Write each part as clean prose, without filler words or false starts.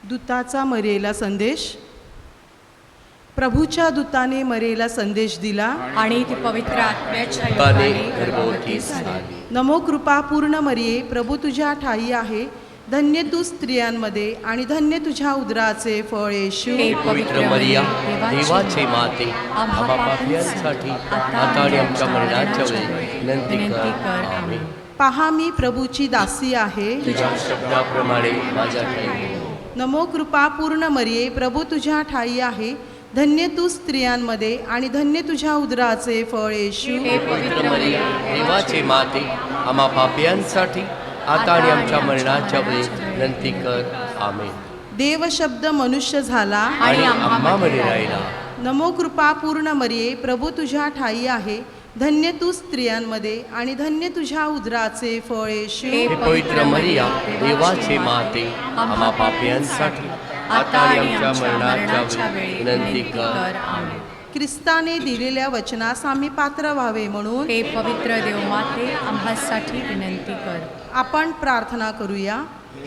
दूताचा मरियेला संदेश. प्रभूच्या दूताने मरियेला संदेश दिला आणि ती पवित्र आत्म्याच्या योगाने गर्भवती झाली. नमो कृपा पूर्ण मरिये, प्रभू तुझ्या ठाई आहे. धन्य तू स्त्रियांमध्ये आणि धन्य तुझ्या उदराचे फळ येशू. हे पवित्र मरिया, देवाचे माते, आम्हा पापियांसाठी आता आणि आमच्या मरणाच्या वेळी विनंती कर. आमेन. पहा मी प्रभूची दासी आहे. तुझ्या शब्दाप्रमाणे माझ्या ठाई हो. नमो कृपा पूर्ण मरिये, प्रभू तुझ्या ठाई आहे. धन्य तू स्त्रियांमध्ये आणि धन्य तुझ्या उदराचे फळ येशू. हे पवित्र मरिया, देवाचे माते, आम्हा पापियांसाठी आता आणि आमच्या मरणाच्या वेळी विनंती कर. आमेन. देव शब्द मनुष्य झाला आणि आम्हामध्ये राहिला. नमो कृपा पूर्ण मरिये, प्रभू तुझ्या ठाई आहे. धन्य तू स्त्रियांमध्ये आणि धन्य तुझ्या उदराचे फळ येशू. हे पवित्र मरिया, देवाचे माते, आम्हा पापियांसाठी आता आणि आमच्या मरणाच्या वेळी विनंती कर. आमेन. ख्रिस्ताने दिलेल्या वचनास आम्ही पात्र व्हावे म्हणून हे पवित्र देवमाते, आम्हासाठी विनंती कर. आपण प्रार्थना करूया.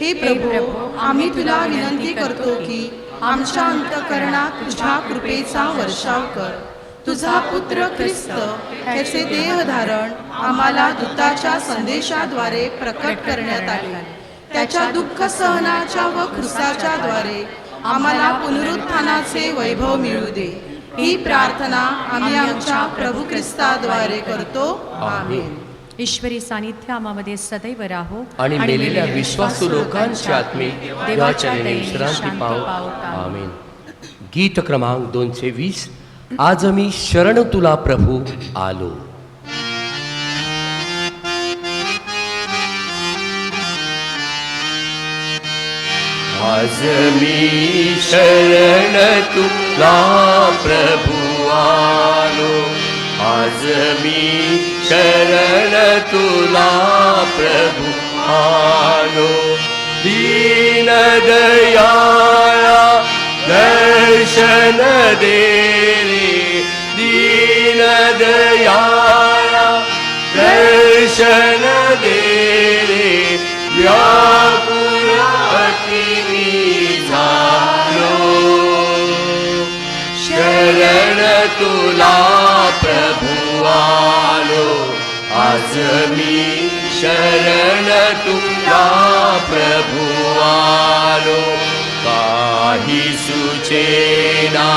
हे प्रभू, आम्ही तुला विनंती करतो की आमच्या अंतःकरणात तुझ्या कृपेचा वर्षाव कर. तुझा पुत्र ख्रिस्त ह्याचे देहधारण आम्हाला दूताच्या संदेशाद्वारे प्रकट करण्यात आले. त्याच्या दुःख सहनाच्या व क्रूसाच्या द्वारे आम्हाला पुनरुत्थानाचे वैभव मिळू दे. ही प्रार्थना आम्ही आमच्या प्रभू ख्रिस्ताद्वारे करतो. आमेन. ईश्वरी सानिध्य आम्हामध्ये सदैव राहो आणि मेलेल्या विश्वासू लोकांची आत्मे देवाच्या दयेने विश्रांती पावो. पावो. आमेन. गीत क्रमांक 220. आज मी शरण तुला प्रभू आलो. आज मी शरण तुला प्रभू आलो. आज मी शरण तुला प्रभू आलो. दीन दयाळा दर्शन दे रे. दीन दयाळा दर्शन दे रे. व्याकुळ अति मी झालो. शरण तुला प्रभू आलो. आज मी शरण तुला प्रभू आलो. काही सुचेना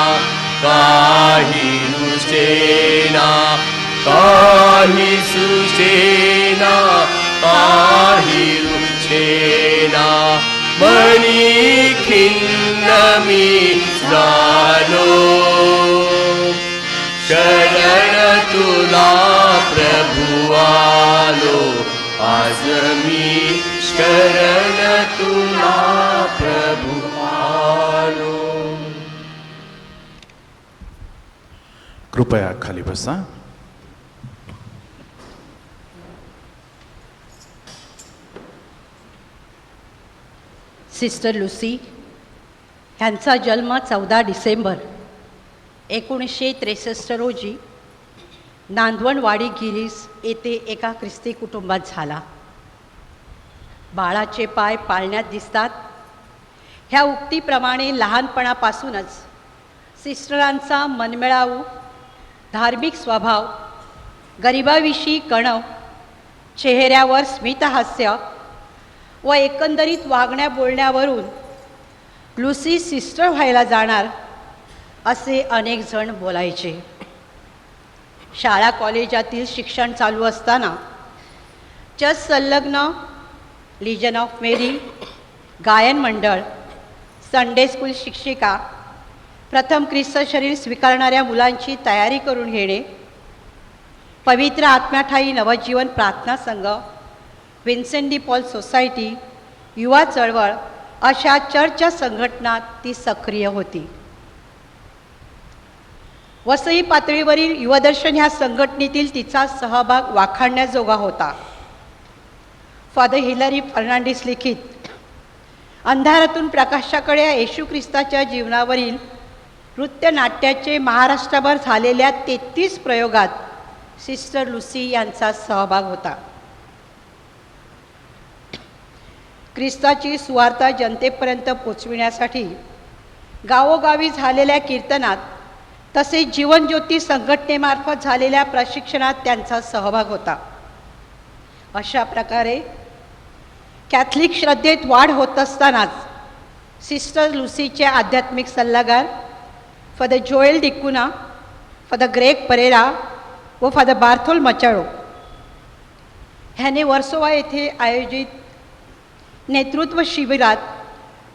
काही रुचेना. काही सुचेना काही रुचेना. मनी खिन्न मी झालो. शरण तुला प्रभू आलो. आज मी शरण तुला प्रभू आलो. कृपया खाली बसा. सिस्टर लुसी ह्यांचा जन्म 14 डिसेंबर 1963 रोजी नांदवणवाडी गिरीस येथे एका ख्रिस्ती कुटुंबात झाला. बाळाचे पाय पाळण्यात दिसतात ह्या उक्तीप्रमाणे लहानपणापासूनच सिस्टरांचा मनमिळावू धार्मिक स्वभाव, गरिबाविषयी कणव, चेहऱ्यावर स्मितहास्य व एकंदरीत वागण्या बोलण्यावरून लुसी सिस्टर व्हायला जाणार असे अनेक जण बोलायचे. शाळा कॉलेजातील शिक्षण चालू असताना चर्च संलग्न, लिजन ऑफ मेरी, गायन मंडळ, संडे स्कूल शिक्षिका, प्रथम ख्रिस्त शरीर स्वीकारणाऱ्या मुलांची तयारी करून घेणे, पवित्र आत्म्याठाई नवजीवन प्रार्थना संघ, विन्सेंट डी पॉल सोसायटी, युवा चळवळ अशा चर्चच्या संघटनात ती सक्रिय होती. वसई पातळीवरील युवदर्शन ह्या संघटनेतील तिचा सहभाग वाखाणण्याजोगा होता. फादर हिलरी फर्नांडिस लिखित अंधारातून प्रकाशाकडे या येशू ख्रिस्ताच्या जीवनावरील नृत्यनाट्याचे महाराष्ट्रभर झालेल्या 33 प्रयोगात सिस्टर लुसी यांचा सहभाग होता. ख्रिस्ताची सुवार्ता जनतेपर्यंत पोचविण्यासाठी गावोगावी झालेल्या कीर्तनात तसेच जीवनज्योती संघटनेमार्फत झालेल्या प्रशिक्षणात त्यांचा सहभाग होता. अशा प्रकारे कॅथलिक श्रद्धेत वाढ होत असतानाच सिस्टर लुसीचे आध्यात्मिक सल्लागार father Joel D'Cunha, father Greg Pereira व फादर बार्थोल मचाळो ह्याने वर्सोवा येथे आयोजित नेतृत्व शिबिरात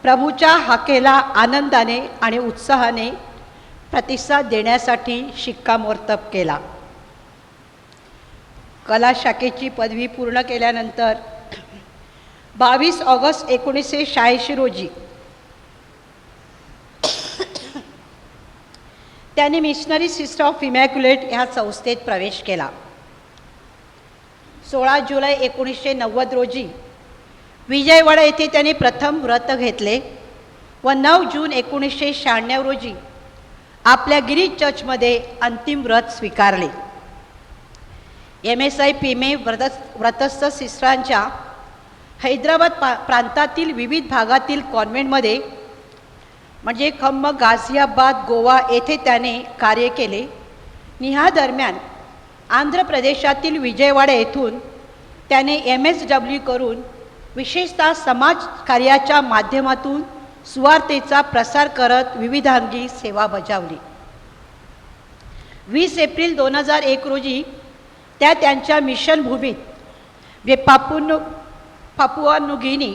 प्रभूच्या हाकेला आनंदाने आणि उत्साहाने प्रतिसाद देण्यासाठी शिक्कामोर्तब केला. कला शाखेची पदवी पूर्ण केल्यानंतर 22 ऑगस्ट 1986 रोजी त्यांनी मिशनरी सिस्टर ऑफ इमॅक्युलेट ह्या संस्थेत प्रवेश केला. 16 जुलै 1990 रोजी विजयवाडा येथे त्यांनी प्रथम व्रत घेतले व 9 जून 1996 रोजी आपल्या गिरीज चर्चमध्ये अंतिम व्रत स्वीकारले. MSI पिमे व्रतस्थ सिस्टरांच्या हैदराबाद प्रांतातील विविध भागातील कॉन्व्हेंटमध्ये म्हणजे खम्म, गाझियाबाद, गोवा येथे त्याने कार्य केले. ह्या दरम्यान आंध्र प्रदेशातील विजयवाडा येथून त्याने MSW करून विशेषतः समाज कार्याच्या माध्यमातून सुवार्तेचा प्रसार करत विविधांगी सेवा बजावली. 20 एप्रिल 2001 रोजी त्या त्यांच्या मिशन भूमीत पापुआ न्यू गिनी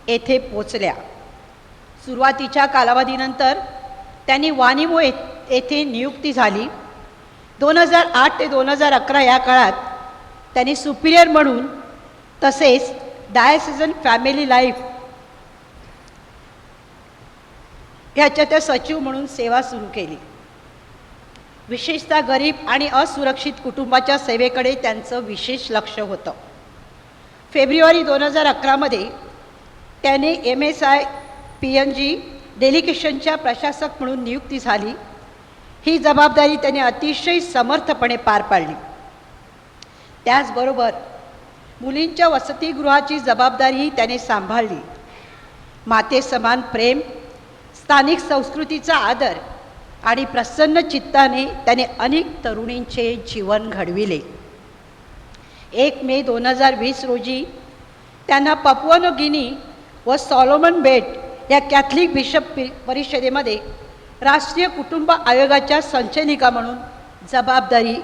येथे पोचल्या. सुरुवातीच्या कालावधीनंतर त्यांनी वानिमो येथे नियुक्ती झाली. 2008 ते 2011 या काळात त्यांनी सुपिरियर म्हणून तसेच डायसिजन फॅमिली लाईफ ह्याच्या त्या सचिव म्हणून सेवा सुरू केली. विशेषतः गरीब आणि असुरक्षित कुटुंबाच्या सेवेकडे त्यांचं विशेष लक्ष होतं. फेब्रुवारी 2011 मध्ये त्याने MSI PNG डेलिगेशनच्या प्रशासक म्हणून नियुक्ती झाली. ही जबाबदारी त्याने अतिशय समर्थपणे पार पाडली. त्याचबरोबर मुलींच्या वसतिगृहाची जबाबदारीही त्याने सांभाळली. माते समान प्रेम, स्थानिक संस्कृतीचा आदर आणि प्रसन्न चित्ताने त्याने अनेक तरुणींचे जीवन घडविले. 1 मे 2020 रोजी त्यांना पापुआ न्यू गिनी व सॉलोमन बेट या कॅथलिक बिशप परिषदेमध्ये राष्ट्रीय कुटुंब आयोगाच्या संचालिका म्हणून जबाबदारी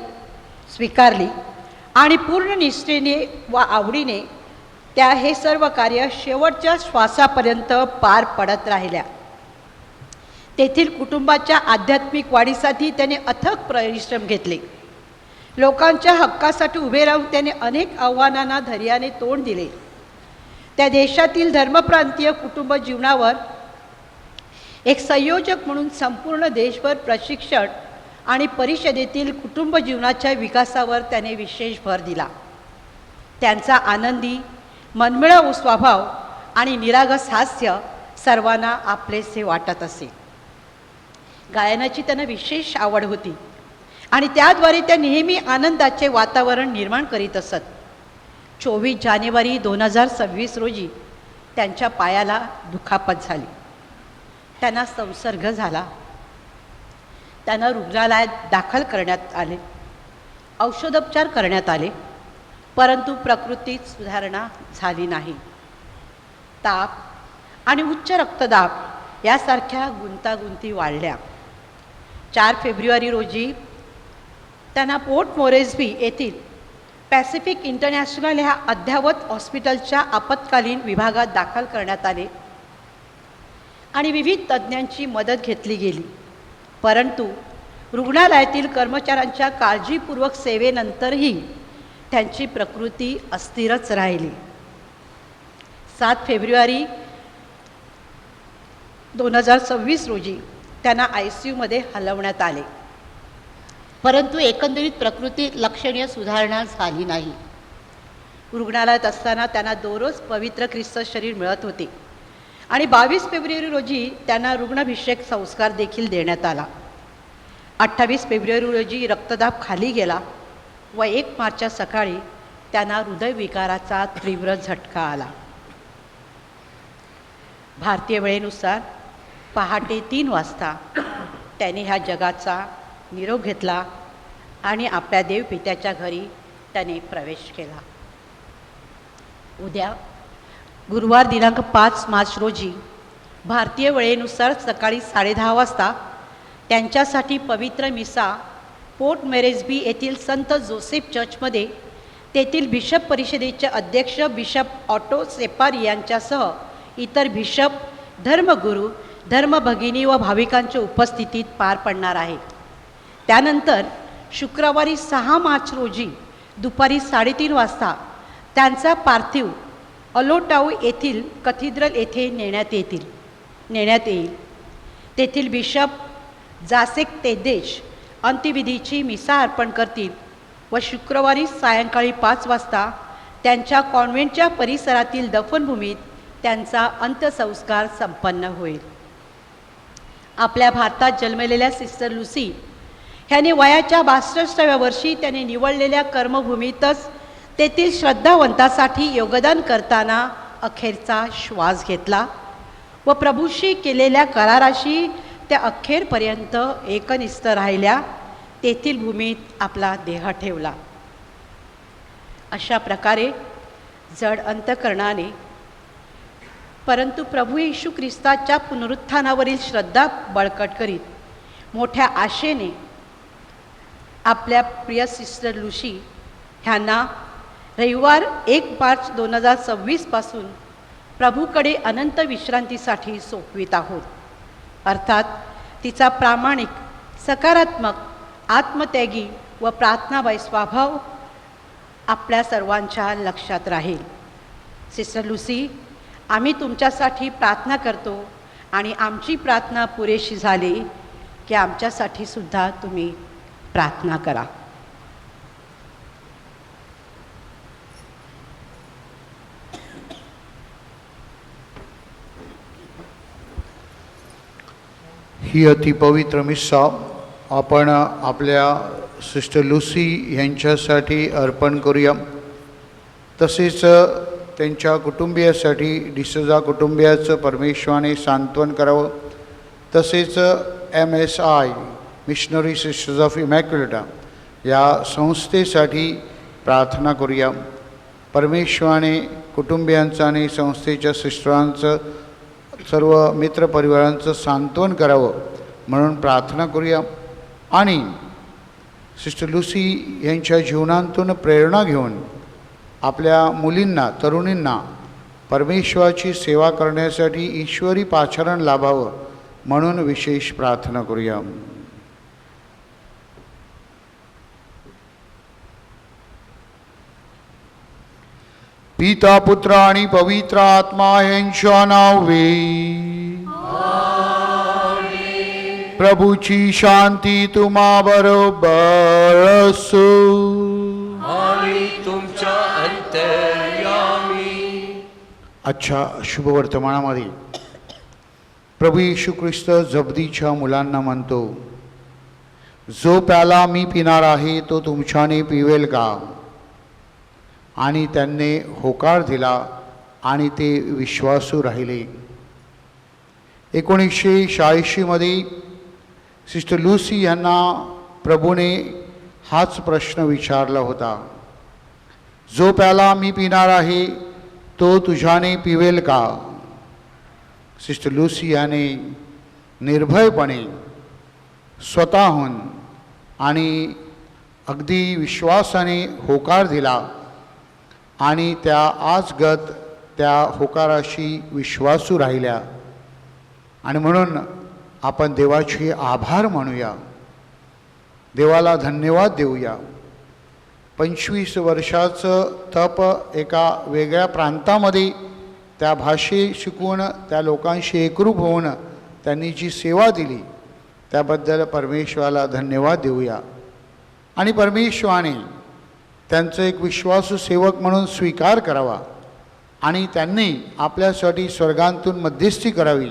स्वीकारली आणि पूर्ण निष्ठेने व आवडीने त्या हे सर्व कार्य शेवटच्या श्वासापर्यंत पार पडत राहिल्या. तेथील कुटुंबाच्या आध्यात्मिक वाढीसाठी त्याने अथक परिश्रम घेतले. लोकांच्या हक्कासाठी उभे राहून त्याने अनेक आव्हानांना धैर्याने तोंड दिले. त्या देशातील धर्मप्रांतीय कुटुंब जीवनावर एक संयोजक म्हणून संपूर्ण देशभर प्रशिक्षण आणि परिषदेतील कुटुंब जीवनाच्या विकासावर त्याने विशेष भर दिला. त्यांचा आनंदी मनमिळावू स्वभाव आणि निरागस हास्य सर्वांना आपलेसे वाटत असे. गायनाची त्यांना विशेष आवड होती आणि त्याद्वारे त्या नेहमी आनंदाचे वातावरण निर्माण करीत असत. 24 जानेवारी 2026 रोजी त्यांच्या पायाला दुखापत झाली. त्यांना संसर्ग झाला. त्यांना रुग्णालयात दाखल करण्यात आले. औषधोपचार करण्यात आले, परंतु प्रकृतीत सुधारणा झाली नाही. ताप आणि उच्च रक्तदाब यासारख्या गुंतागुंती वाढल्या. 4 फेब्रुवारी रोजी त्यांना पोर्ट मोरेस्बी येथील पॅसिफिक इंटरनॅशनल ह्या अद्ययावत हॉस्पिटलच्या आपत्कालीन विभागात दाखल करण्यात आले आणि विविध तज्ज्ञांची मदत घेतली गेली. परंतु रुग्णालयातील कर्मचाऱ्यांच्या काळजीपूर्वक सेवेनंतरही त्यांची प्रकृती अस्थिरच राहिली. 7 फेब्रुवारी 2026 रोजी त्यांना ICUमध्ये हलवण्यात आले, परंतु एकंदरीत प्रकृतीत लक्षणीय सुधारणा झाली नाही. रुग्णालयात असताना त्यांना दररोज पवित्र ख्रिस्त शरीर मिळत होते आणि 22 फेब्रुवारी रोजी त्यांना रुग्णाभिषेक संस्कार देखील देण्यात आला. 28 फेब्रुवारी रोजी रक्तदाब खाली गेला व 1 मार्चच्या सकाळी त्यांना हृदयविकाराचा तीव्र झटका आला. भारतीय वेळेनुसार पहाटे 3 वाजता त्याने ह्या जगाचा निरोप घेतला आणि आपल्या देवपित्याच्या घरी त्याने प्रवेश केला. उद्या गुरुवार दिनांक 5 मार्च रोजी भारतीय वेळेनुसार सकाळी 10:30 वाजता त्यांच्यासाठी पवित्र मिसा पोर्ट मेरेस्बी येथील संत जोसेफ चर्चमध्ये तेथील बिशप परिषदेचे अध्यक्ष बिशप ऑटो सेपारी यांच्यासह इतर बिशप, धर्मगुरू, धर्मभगिनी व भाविकांच्या उपस्थितीत पार पडणार आहे. त्यानंतर शुक्रवारी 6 मार्च रोजी दुपारी 3:30 वाजता त्यांचा पार्थिव अलोटाऊ येथील कथिद्रल येथे नेण्यात येईल. तेथील बिशप जासेक तेदेश अंत्यविधीची मिसा अर्पण करतील व शुक्रवारी सायंकाळी 5 वाजता त्यांच्या कॉन्व्हेंटच्या परिसरातील दफनभूमीत त्यांचा अंत्यसंस्कार संपन्न होईल. आपल्या भारतात जन्मलेल्या सिस्टर लुसी ह्याने वयाच्या 62व्या वर्षी त्याने निवडलेल्या कर्मभूमीतच तेथील श्रद्धावंतासाठी योगदान करताना अखेरचा श्वास घेतला व प्रभूशी केलेल्या कराराशी त्या अखेरपर्यंत एकनिष्ठ राहिल्या. तेथील भूमीत आपला देह ठेवला. अशा प्रकारे जड अंतकरणाने परंतु प्रभू येशू ख्रिस्ताच्या पुनरुत्थानावरील श्रद्धा बळकट करीत मोठ्या आशेने आपल्या प्रिय सिस्टर लुसी ह्यांना रविवार 1 मार्च 2026 पासून प्रभूकडे अनंत विश्रांतीसाठी सोपवित आहोत. अर्थात तिचा प्रामाणिक, सकारात्मक, आत्मत्यागी व प्रार्थनामय स्वभाव आपल्या सर्वांच्या लक्षात राहील. सिस्टर लुसी, आम्ही तुमच्यासाठी प्रार्थना करतो आणि आमची प्रार्थना पुरेशी झाली की आमच्यासाठी सुद्धा तुम्ही प्रार्थना करा. ही अतिपवित्र मिसा आपण आपल्या सिस्टर लुसी यांच्यासाठी अर्पण करूया. तसेच त्यांच्या कुटुंबियासाठी डिसोजा कुटुंबियाचं परमेश्वराने सांत्वन करावं. तसेच MSI missionary sisters of immaculate या संस्थेसाठी प्रार्थना करूया. परमेश्वराने कुटुंबियांचं आणि संस्थेच्या सिस्टरांचं, सर्व मित्रपरिवारांचं सांत्वन करावं म्हणून प्रार्थना करूया. आणि सिस्टर लुसी यांच्या जीवनातून प्रेरणा घेऊन आपल्या मुलींना, तरुणींना परमेश्वराची सेवा करण्यासाठी ईश्वरी पाचारण लाभावं म्हणून विशेष प्रार्थना करूया. पिता, पुत्र आणि पवित्र आत्मा यांच्या नावे प्रभूची शांती तुम्हा बरोबर असो. आणि तुमच्या अंतर्यामी. आजच्या शुभवर्तमानामध्ये प्रभू येशू ख्रिस्त जबदीच्या मुलांना म्हणतो, जो प्याला मी पिणार आहे तो तुमच्याने पिवेल का? आणि त्यांनी होकार दिला आणि ते विश्वासू राहिले. 1986 सिस्टर लुसी यांना प्रभूने हाच प्रश्न विचारला होता, जो प्याला मी पिणार आहे तो तुझ्याने पिवेल का? सिस्टर लुसी याने निर्भयपणे स्वतःहून आणि अगदी विश्वासाने होकार दिला आणि त्या आजगत त्या होकाराशी विश्वासू राहिल्या. आणि म्हणून आपण देवाचे आभार मानूया, देवाला धन्यवाद देऊया. 25 वर्षाचं तप एका वेगळ्या प्रांतामध्ये त्या भाषे शिकून त्या लोकांशी एकरूप होऊन त्यांनी जी सेवा दिली त्याबद्दल परमेश्वराला धन्यवाद देऊया. आणि परमेश्वराने त्यांचं एक विश्वासू सेवक म्हणून स्वीकार करावा आणि त्यांनी आपल्यासाठी स्वर्गांतून मध्यस्थी करावी.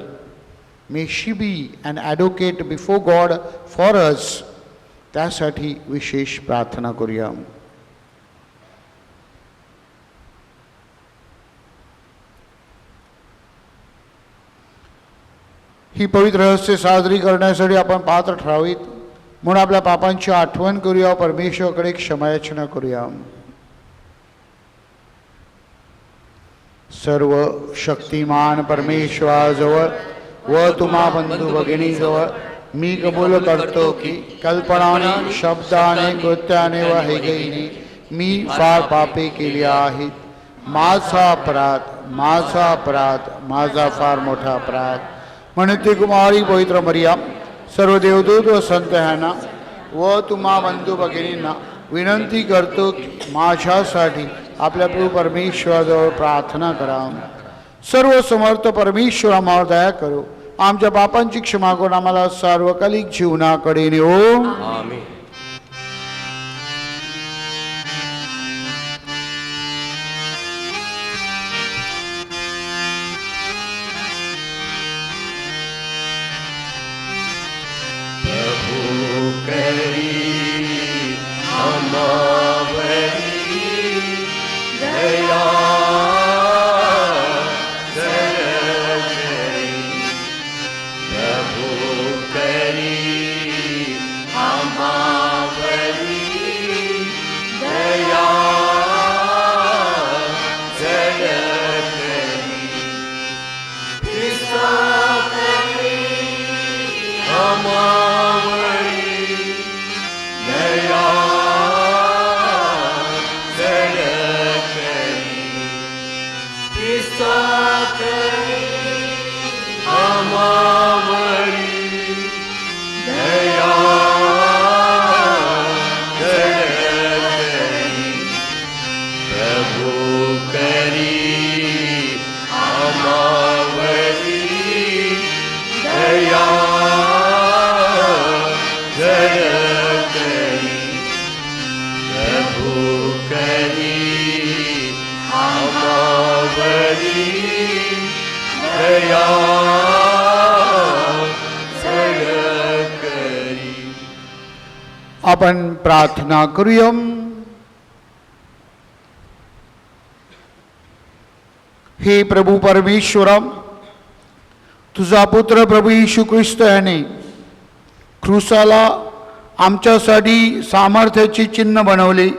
May she be an advocate before God for us. त्यासाठी विशेष प्रार्थना करूया. ही पवित्र रहस्य साजरी करण्यासाठी आपण पात्र ठरावीत म्हणून आपल्या पापांची आठवण करूया, परमेश्वराकडे क्षमायाचना करूया. सर्व शक्तिमान परमेश्वराजवळ व तुम्हा बंधू भगिनीजवळ मी कबूल करतो की कल्पनाने, शब्दाने, कृत्याने व हैगईने मी फार पापे केली आहेत. माझा अपराध, माझा फार मोठा अपराध. म्हणून ती कुमारी पवित्र मरिया, सर्व देवदूत व संत ह्यांना व तुम्हा बंधू भगिनींना विनंती करतो की माझ्यासाठी आपल्या प्रभू परमेश्वराजवळ प्रार्थना करा. सर्व समर्थ परमेश्वर आम्हावर दया करो, आमच्या पापांची क्षमा करून आम्हाला सार्वकालिक जीवनाकडे नेओ. आमेन. आपण प्रार्थना करूया. हे प्रभू परमेश्वरा, तुझा पुत्र प्रभू येशू ख्रिस्त याने क्रूसाला आमच्यासाठी सामर्थ्याचे चिन्ह बनवले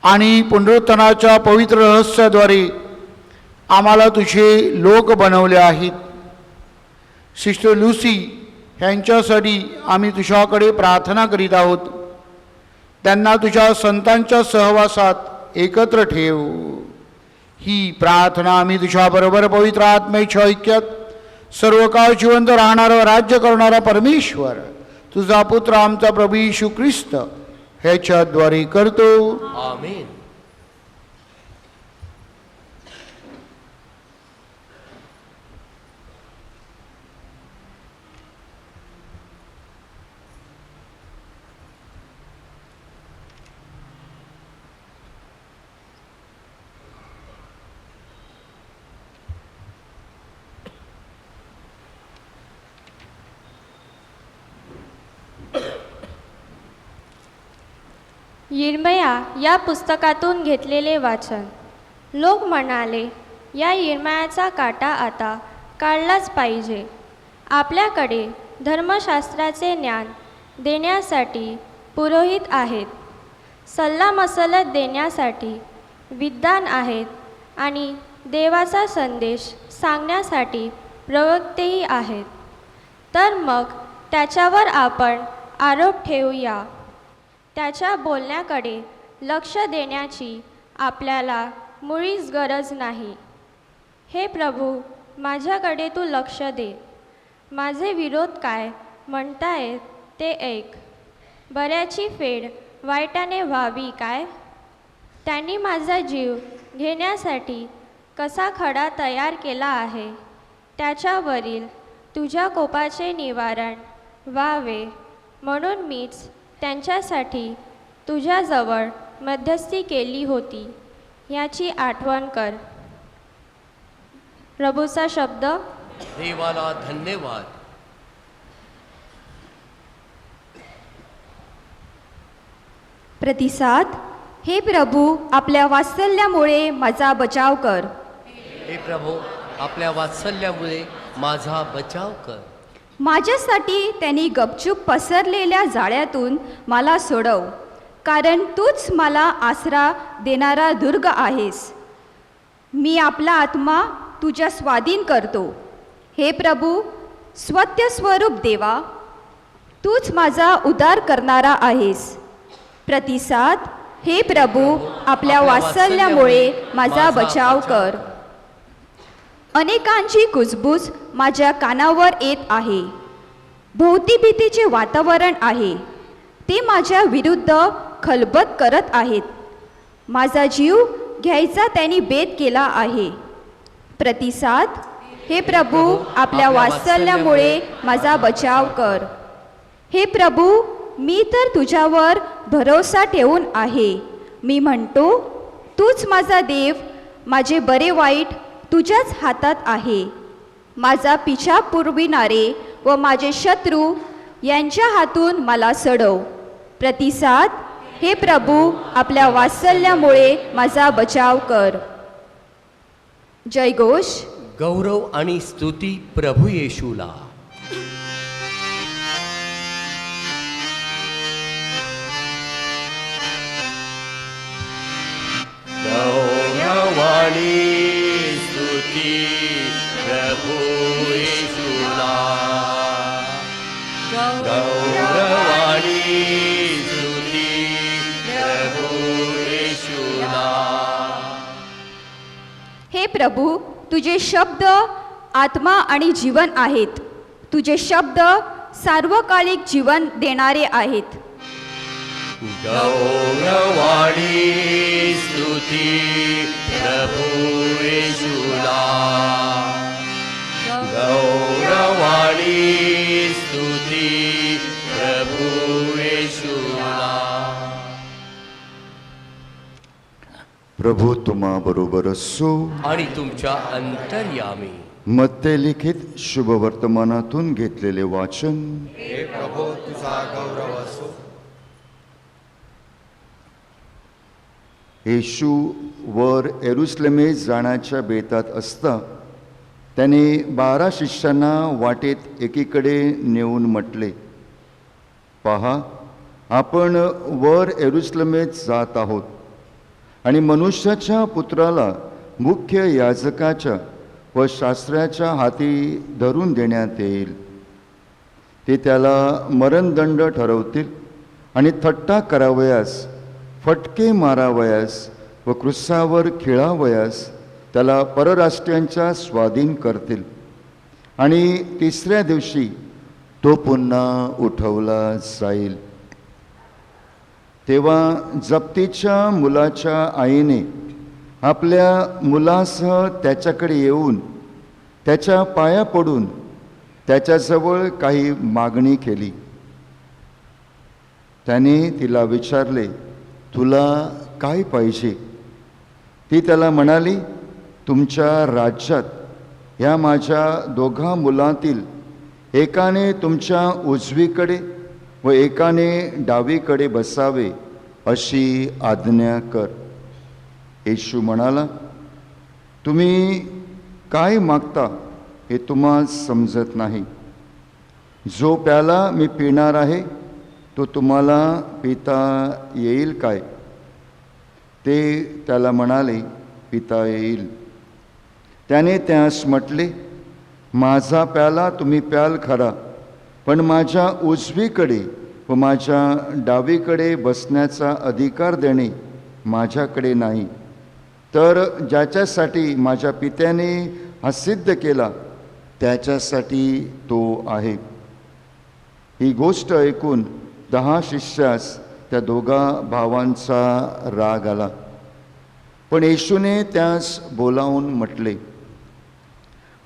आणि पुनरुत्थानाच्या पवित्र रहस्याद्वारे आम्हाला तुझे लोक बनवले आहेत. सिस्टर लुसी ह्यांच्यासाठी आम्ही तुझ्याकडे प्रार्थना करीत आहोत. त्यांना तुझ्या संतांच्या सहवासात एकत्र ठेव. ही प्रार्थना आम्ही तुझ्याबरोबर पवित्र आत्म्याच्या ऐक्यात सर्व काळ जिवंत राहणारा व राज्य करणारा परमेश्वर तुझा पुत्र आमचा प्रभू येशू ख्रिस्त ह्याच्याद्वारे करतो. आमेन. यिर्मया या पुस्तकातून घेतलेले वाचन. लोक म्हणाले, या यिर्मयाचा काटा आता काढलाच पाहिजे. आपल्याकडे धर्मशास्त्राचे ज्ञान देण्यासाठी पुरोहित आहेत, सल्लामसलत देण्यासाठी विद्वान आहेत आणि देवाचा संदेश सांगण्यासाठी प्रवक्तेही आहेत. तर मग त्याच्यावर आपण आरोप ठेवूया. त्याच्या बोलण्याकडे लक्ष देण्याची आपल्याला मुळीच गरज नाही. हे प्रभू, माझ्याकडे तू लक्ष दे. माझे विरोध काय म्हणतायत ते ऐक. बऱ्याची फेड वाईटाने व्हावी काय? त्यांनी माझा जीव घेण्यासाठी कसा खडा तयार केला आहे. त्याच्यावरील तुझ्या कोपाचे निवारण व्हावे म्हणून मीच त्यांच्यासाठी तुझ्याजवळ मध्यस्थी केली होती, याची आठवण कर. प्रभूचा शब्द. देवाला धन्यवाद. प्रतिसाद. हे प्रभू, आपल्या वात्सल्यामुळे माझा बचाव कर. हे प्रभू, आपल्या वात्सल्यामुळे माझा बचाव कर. माझ्यासाठी त्यांनी गपचूप पसरलेल्या जाळ्यातून मला सोडव, कारण तूच मला आसरा देणारा दुर्ग आहेस. मी आपला आत्मा तुझ्या स्वाधीन करतो. हे प्रभू, स्वत्य स्वरूप देवा, तूच माझा उद्धार करणारा आहेस. प्रतिसाद, हे प्रभू, आपल्या वात्सल्यामुळे माझा बचाव कर. अनेकांची कुजबूज माझ्या कानावर येत आहे. भोवती भीतीचे वातावरण आहे. ते माझ्या विरुद्ध खलबत करत आहेत. माझा जीव घ्यायचा त्यांनी बेत केला आहे. प्रतिसाद, हे प्रभू, आपल्या वात्सल्यामुळे माझा बचाव कर. हे प्रभू, मी तर तुझ्यावर भरोसा ठेवून आहे. मी म्हणतो, तूच माझा देव. माझे बरे वाईट तुझ्याच हातात आहे. माझा पिछा पुरविणारे व माझे शत्रू यांच्या हातून मला सोडव. प्रतिसाद, हे प्रभू, आपल्या वात्सल्यामुळे माझा बचाव कर. जयघोष. गौरव आणि स्तुती प्रभू येशूला. गौरवाणी स्तुती प्रभू येशूला. गौरवाणी स्तुती प्रभू येशूला. हे प्रभू, तुझे शब्द आत्मा आणि जीवन आहेत. तुझे शब्द सार्वकालिक जीवन देणारे आहेत. गौरवाणी स्तुती प्रभू येशूला. गौरवाणी स्तुती प्रभू येशूला. प्रभू तुम्हा बरोबर असो आणि तुमच्या अंतर्यामी. मत्ते लिखित शुभ वर्तमानातून घेतलेले वाचन. हे प्रभू, तुझा गौरव असो. येशू वर येरुशलेमे जाण्याच्या बेतात असता त्याने 12 शिष्यांना वाटेत एकीकडे नेऊन म्हटले, पहा, आपण वर येरुशलेमेत जात आहोत आणि मनुष्याच्या पुत्राला मुख्य याजकाच्या व शास्त्राच्या हाती धरून देण्यात येईल. ते त्याला मरणदंड ठरवतील आणि थट्टा करावयास, फटके मारावयास व क्रुसावर खिळावयास त्याला परराष्ट्रीयांच्या स्वाधीन करतील. आणि 3ऱ्या दिवशी तो पुन्हा उठवला जाईल. तेव्हा जप्तीच्या मुलाच्या आईने आपल्या मुलासह त्याच्याकडे येऊन त्याच्या पाया पडून त्याच्याजवळ काही मागणी केली. त्याने तिला विचारले, तुला काय पाहिजे? ती त्याला म्हणाली, तुमच्या राज्यात ह्या माझ्या 2 मुलांतील एकाने तुमच्या उजवीकडे व एकाने डावीकडे बसावे अशी आज्ञा कर. येशू म्हणाला, तुम्ही काय मागता हे तुम्हाला समजत नाही. जो प्याला मी पिणार आहे तो तुम्हाला पिता येईल काय? ते त्याला म्हणाले, पिता येईल. त्याने त्यास म्हटले, माझा प्याला तुम्ही प्याल खरा, पण माझ्या उजवीकडे व माझ्या डावीकडे बसण्याचा अधिकार देणे माझ्याकडे नाही. तर ज्याच्यासाठी माझ्या पित्याने हा सिद्ध केला त्याच्यासाठी तो आहे. ही गोष्ट ऐकून 10 शिष्यास त्या 2 भावांचा राग आला. पण येशूने त्यास बोलावून म्हटले,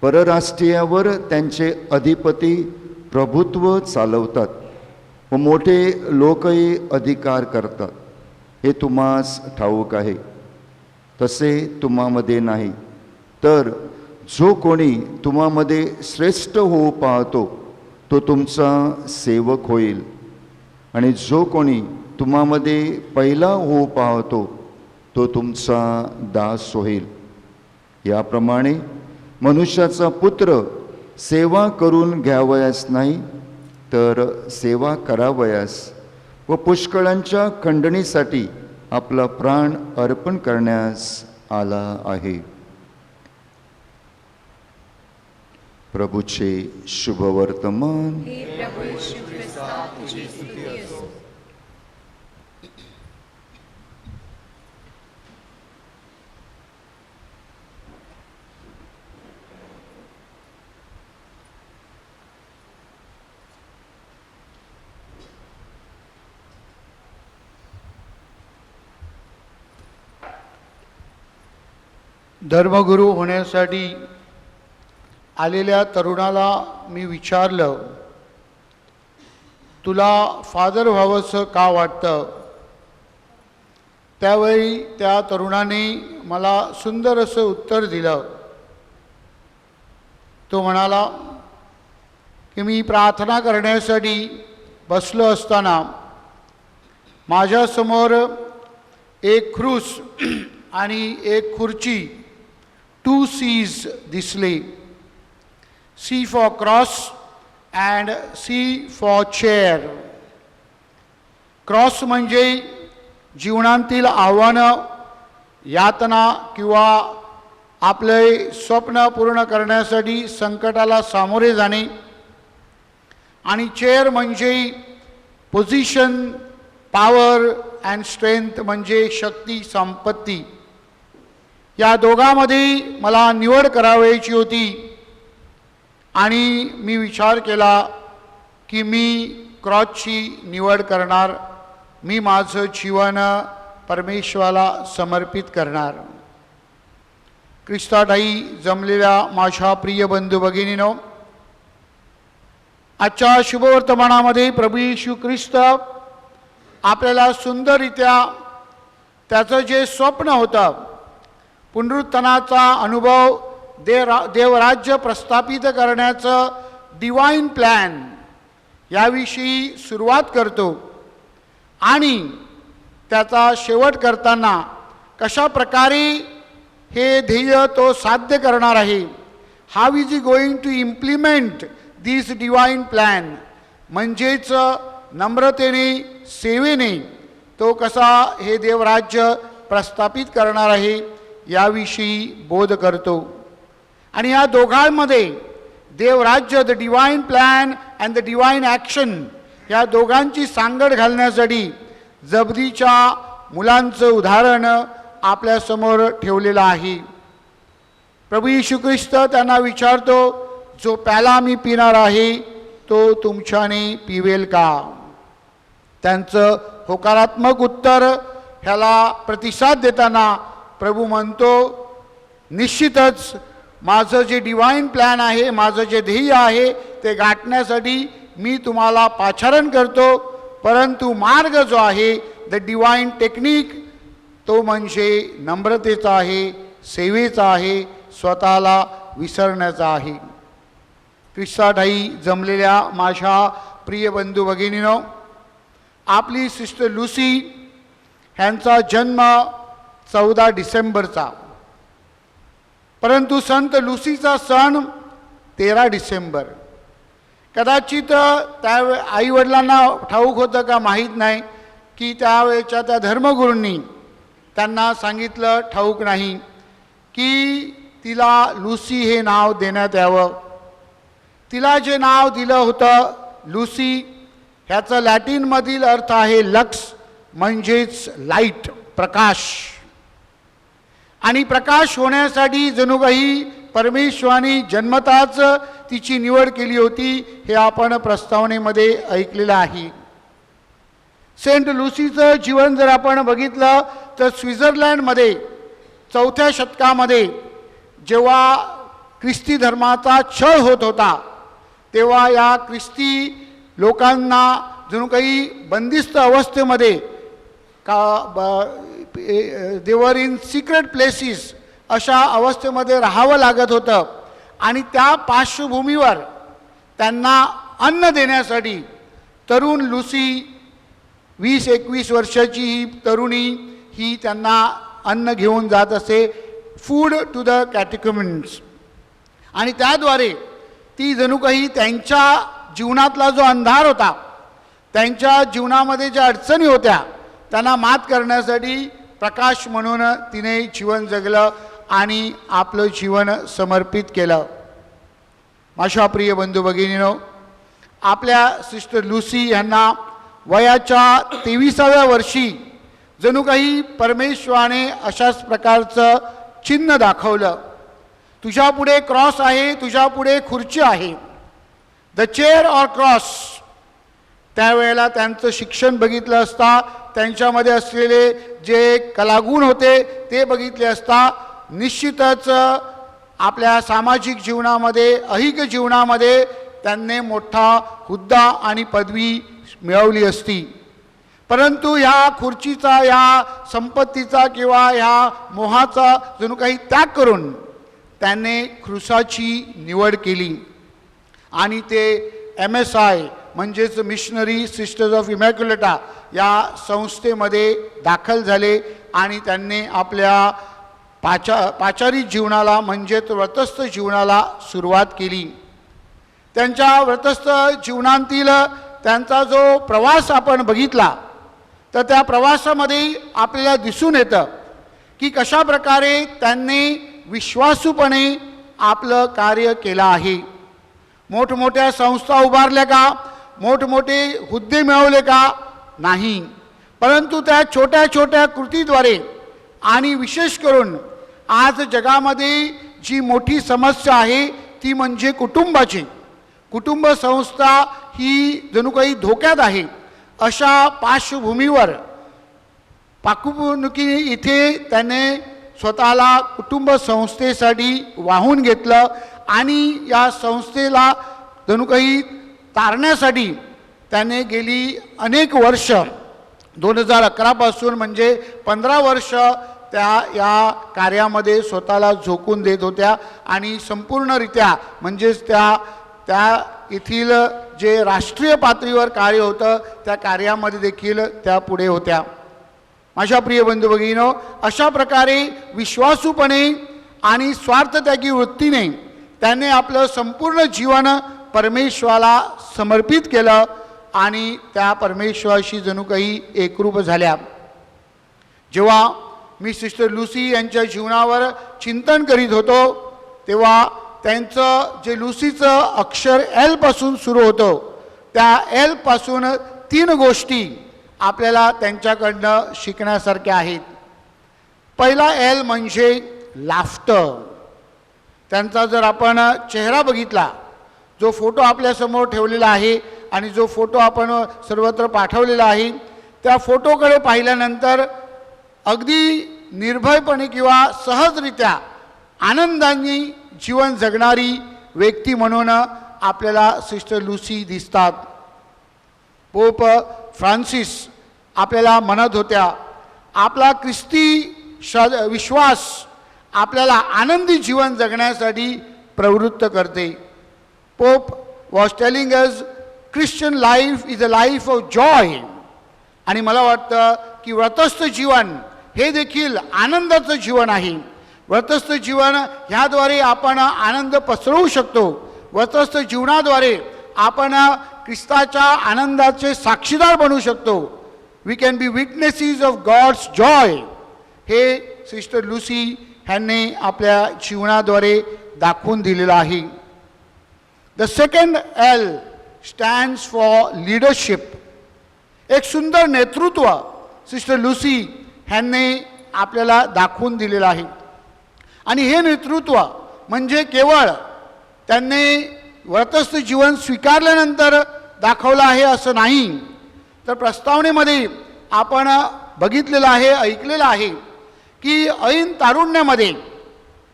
परराष्ट्रीयावर त्यांचे अधिपती प्रभुत्व चालवतात व मोठे लोकही अधिकार करतात, हे तुम्हास ठाऊक आहे. तसे तुम्हामध्ये नाही. तर जो कोणी तुम्हामध्ये श्रेष्ठ होऊ पाहतो तो तुमचा सेवक होईल, आणि जो कोणी तुम्हामध्ये पहिला होऊ पाहतो तो तुमचा दास होईल. याप्रमाणे मनुष्याचा पुत्र सेवा करून घ्यावयास नाही तर सेवा करावयास व पुष्कळांच्या खंडणीसाठी आपला प्राण अर्पण करण्यास आला आहे. प्रभूचे शुभवर्तमान. हे प्रभू येशू ख्रिस्ता, तुझी स्तुती असो. धर्मगुरू होण्यासाठी आलेल्या तरुणाला मी विचारलं, तुला फादर व्हावंसं का वाटतं? त्यावेळी त्या तरुणाने मला सुंदर असं उत्तर दिलं. तो म्हणाला की मी प्रार्थना करण्यासाठी बसलो असताना माझ्यासमोर एक क्रूस आणि एक खुर्ची, 2 C's दिसले. C for cross and C for chair. Cross म्हणजे जीवनातील आव्हानं, यातना किंवा आपले स्वप्न पूर्ण करण्यासाठी संकटाला सामोरे जाणे, आणि चेअर म्हणजे पोझिशन, पॉवर अँड स्ट्रेंथ म्हणजे शक्ती, संपत्ती. या दोघांमध्ये मला निवड करावयाची होती आणि मी विचार केला की मी क्रॉसची निवड करणार. मी माझं जीवन परमेश्वराला समर्पित करणार. ख्रिस्ताठाई जमलेल्या माझ्या प्रिय बंधू भगिनीनो, आजच्या शुभवर्तमानामध्ये प्रभू येशू ख्रिस्त आपल्याला सुंदररित्या त्याचं जे स्वप्न होतं, पुनरुत्थानाचा अनुभव, देवराज्य प्रस्थापित करण्याचं डिवाइन प्लॅन, याविषयी सुरुवात करतो आणि त्याचा शेवट करताना कशा प्रकारे हे ध्येय तो साध्य करणार आहे. How is he going to implement this divine plan, म्हणजेच नम्रतेने, सेवेने तो कसा हे देवराज्य प्रस्थापित करणार आहे याविषयी बोध करतो. आणि या दोघांमध्ये देवराज्य, the divine plan and the divine action, या दोघांची सांगड घालण्यासाठी जबदीच्या मुलांचं उदाहरण आपल्यासमोर ठेवलेलं आहे. प्रभू येशू ख्रिस्त त्यांना विचारतो, जो प्याला मी पिणार आहे तो तुमच्याने पिवेल का? त्यांचं होकारात्मक उत्तर ह्याला प्रतिसाद देताना प्रभू म्हणतो, निश्चितच माझं जे डिवाइन प्लॅन आहे, माझं जे ध्येय आहे ते गाठण्यासाठी मी तुम्हाला पाचारण करतो, परंतु मार्ग जो आहे, द डिवाइन टेक्निक, तो म्हणजे नम्रतेचा आहे, सेवेचा आहे, स्वतःला विसरण्याचा आहे. ख्रिस्ताठाई जमलेल्या माझ्या प्रिय बंधू भगिनीनो, आपली सिस्टर लुसी ह्यांचा जन्म 14 डिसेंबरचा, परंतु संत लुसीचा सण 13 डिसेंबर. कदाचित त्या आईवडिलांना ठाऊक होतं का माहीत नाही की त्यावेळेच्या त्या धर्मगुरूंनी त्यांना सांगितलं, ठाऊक नाही, की तिला लुसी हे नाव देण्यात यावं. तिला जे नाव दिलं होतं लुसी, ह्याचं लॅटिनमधील अर्थ आहे लक्स, म्हणजेच लाईट, प्रकाश. आणि प्रकाश होण्यासाठी जणू काही परमेश्वराने जन्मताच तिची निवड केली होती, हे आपण प्रस्तावनेमध्ये ऐकलेलं आहे. सेंट लुसीचं जीवन जर आपण बघितलं तर स्वित्झर्लंडमध्ये 4थ्या शतकामध्ये जेव्हा ख्रिस्ती धर्माचा छळ होत होता, तेव्हा या ख्रिस्ती लोकांना जणू काही बंदिस्त अवस्थेमध्ये देवर इन सिक्रेट प्लेसेस अशा अवस्थेमध्ये राहावं लागत होतं. आणि त्या पार्श्वभूमीवर त्यांना अन्न देण्यासाठी तरुण लुसी, 20-21 वर्षाची ही तरुणी, ही त्यांना अन्न घेऊन जात असे, फूड टू द कॅटेक्युमेन्स. आणि त्याद्वारे ती जणू काही त्यांच्या जीवनातला जो अंधार होता, त्यांच्या जीवनामध्ये ज्या अडचणी होत्या, त्यांना मात करण्यासाठी प्रकाश म्हणून तिने जीवन जगलं आणि आपलं जीवन समर्पित केलं. माझ्या प्रिय बंधू भगिनीनो, आपल्या सिस्टर लुसी यांना वयाच्या 23व्या वर्षी जणू काही परमेश्वराने अशाच प्रकारचं चिन्ह दाखवलं. तुझ्या पुढे क्रॉस आहे, तुझ्या पुढे खुर्ची आहे, द चेअर ऑर क्रॉस. त्यावेळेला त्यांचं शिक्षण बघितलं असता, त्यांच्यामध्ये असलेले जे कलागुण होते ते बघितले असता, निश्चितच आपल्या सामाजिक जीवनामध्ये, ऐहिक जीवनामध्ये त्यांनी मोठा हुद्दा आणि पदवी मिळवली असती. परंतु ह्या खुर्चीचा, या संपत्तीचा किंवा ह्या मोहाचा जणू काही त्याग करून त्यांनी ख्रिस्ताची निवड केली आणि ते MSI म्हणजेच मिशनरी सिस्टर्स ऑफ इमॅक्युलेटा या संस्थेमध्ये दाखल झाले आणि त्यांनी आपल्या पाचारी जीवनाला म्हणजेच व्रतस्थ जीवनाला सुरुवात केली. त्यांच्या व्रतस्थ जीवनातील त्यांचा जो प्रवास आपण बघितला तर त्या प्रवासामध्ये आपल्याला दिसून येतं की कशा प्रकारे त्यांनी विश्वासूपणे आपलं कार्य केलं आहे. मोठमोठ्या संस्था उभारल्या का, मोठमोठे हुद्दे मिळवले का, नाही, परंतु त्या छोट्या छोट्या कृतीद्वारे आणि विशेष करून आज जगामध्ये जी मोठी समस्या आहे ती म्हणजे कुटुंबाची. कुटुंब संस्था ही जणू काही धोक्यात आहे. अशा पार्श्वभूमीवर पाकुनुकी इथे त्याने स्वतःला कुटुंब संस्थेसाठी वाहून घेतलं आणि या संस्थेला जणू काही तारण्यासाठी त्याने गेली अनेक वर्ष 2011 पासून म्हणजे 15 वर्ष त्या या कार्यामध्ये स्वतःला झोकून देत होत्या आणि संपूर्णरित्या म्हणजेच त्या येथील जे राष्ट्रीय पातळीवर कार्य होतं त्या कार्यामध्ये देखील त्या पुढे होत्या. माझ्या प्रिय बंधू भगिनीनो, अशा प्रकारे विश्वासूपणे आणि स्वार्थत्यागी वृत्तीने त्याने आपलं संपूर्ण जीवन परमेश्वराला समर्पित केलं आणि त्या परमेश्वराशी जणू काही एकरूप झाल्या. जेव्हा मी सिस्टर लुसी यांच्या जीवनावर चिंतन करीत होतो तेव्हा त्यांचं जे लुसीचं अक्षर L पासून सुरू होतं, त्या L पासून 3 गोष्टी आपल्याला त्यांच्याकडनं शिकण्यासारख्या आहेत. पहिला L म्हणजे लाफ्टर. त्यांचा जर आपण चेहरा बघितला, जो फोटो आपल्यासमोर ठेवलेला आहे आणि जो फोटो आपण सर्वत्र पाठवलेला आहे, त्या फोटोकडे पाहिल्यानंतर अगदी निर्भयपणे किंवा सहजरित्या आनंदाने जीवन जगणारी व्यक्ती म्हणून आपल्याला सिस्टर लुसी दिसतात. पोप फ्रान्सिस आपल्याला म्हणत होत्या, आपला ख्रिस्ती विश्वास आपल्याला आनंदी जीवन जगण्यासाठी प्रवृत्त करते. Pope was telling us Christian life is a life of Joy. आणि मला वाटतं की व्रतस्थ जीवन हे देखील आनंदाचं जीवन आहे. व्रतस्थ जीवन ह्याद्वारे आपण आनंद पसरवू शकतो. व्रतस्थ जीवनाद्वारे आपण ख्रिस्ताच्या आनंदाचे साक्षीदार बनू शकतो. We can be witnesses of God's joy. हे सिस्टर लुसी ह्यांनी आपल्या जीवनाद्वारे दाखवून दिलेलं आहे. The second L stands for leadership. एक सुंदर नेतृत्व सिस्टर लुसी ह्यांनी आपल्याला दाखवून दिलेलं आहे. आणि हे नेतृत्व म्हणजे केवळ त्यांनी व्रतस्थ जीवन स्वीकारल्यानंतर दाखवलं आहे असं नाही, तर प्रस्तावनेमध्ये आपण बघितलेलं आहे, ऐकलेलं आहे की ऐन तारुण्यामध्ये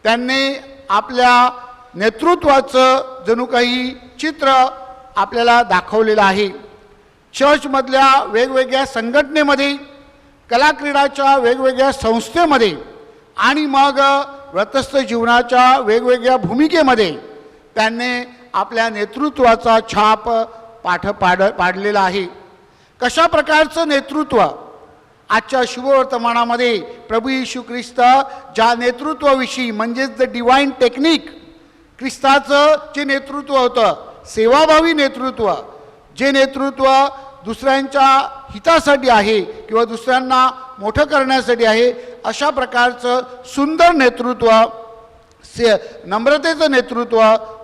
त्यांनी आपल्या नेतृत्वाचं जणू काही चित्र आपल्याला दाखवलेलं आहे. चर्चमधल्या वेगवेगळ्या संघटनेमध्ये, कलाक्रीडाच्या वेगवेगळ्या संस्थेमध्ये आणि मग व्रतस्थ जीवनाच्या वेगवेगळ्या भूमिकेमध्ये त्यांनी आपल्या नेतृत्वाचा छाप पाडलेला आहे. कशा प्रकारचं नेतृत्व? आजच्या शुभवर्तमानामध्ये प्रभू येशू ख्रिस्त ज्या नेतृत्वाविषयी म्हणजेच द डिवाइन टेक्निक ख्रिस्ताचं जे नेतृत्व होतं, सेवाभावी नेतृत्व, जे नेतृत्व दुसऱ्यांच्या हितासाठी आहे किंवा दुसऱ्यांना मोठं करण्यासाठी आहे, अशा प्रकारचं सुंदर नेतृत्व, नम्रतेचं नेतृत्व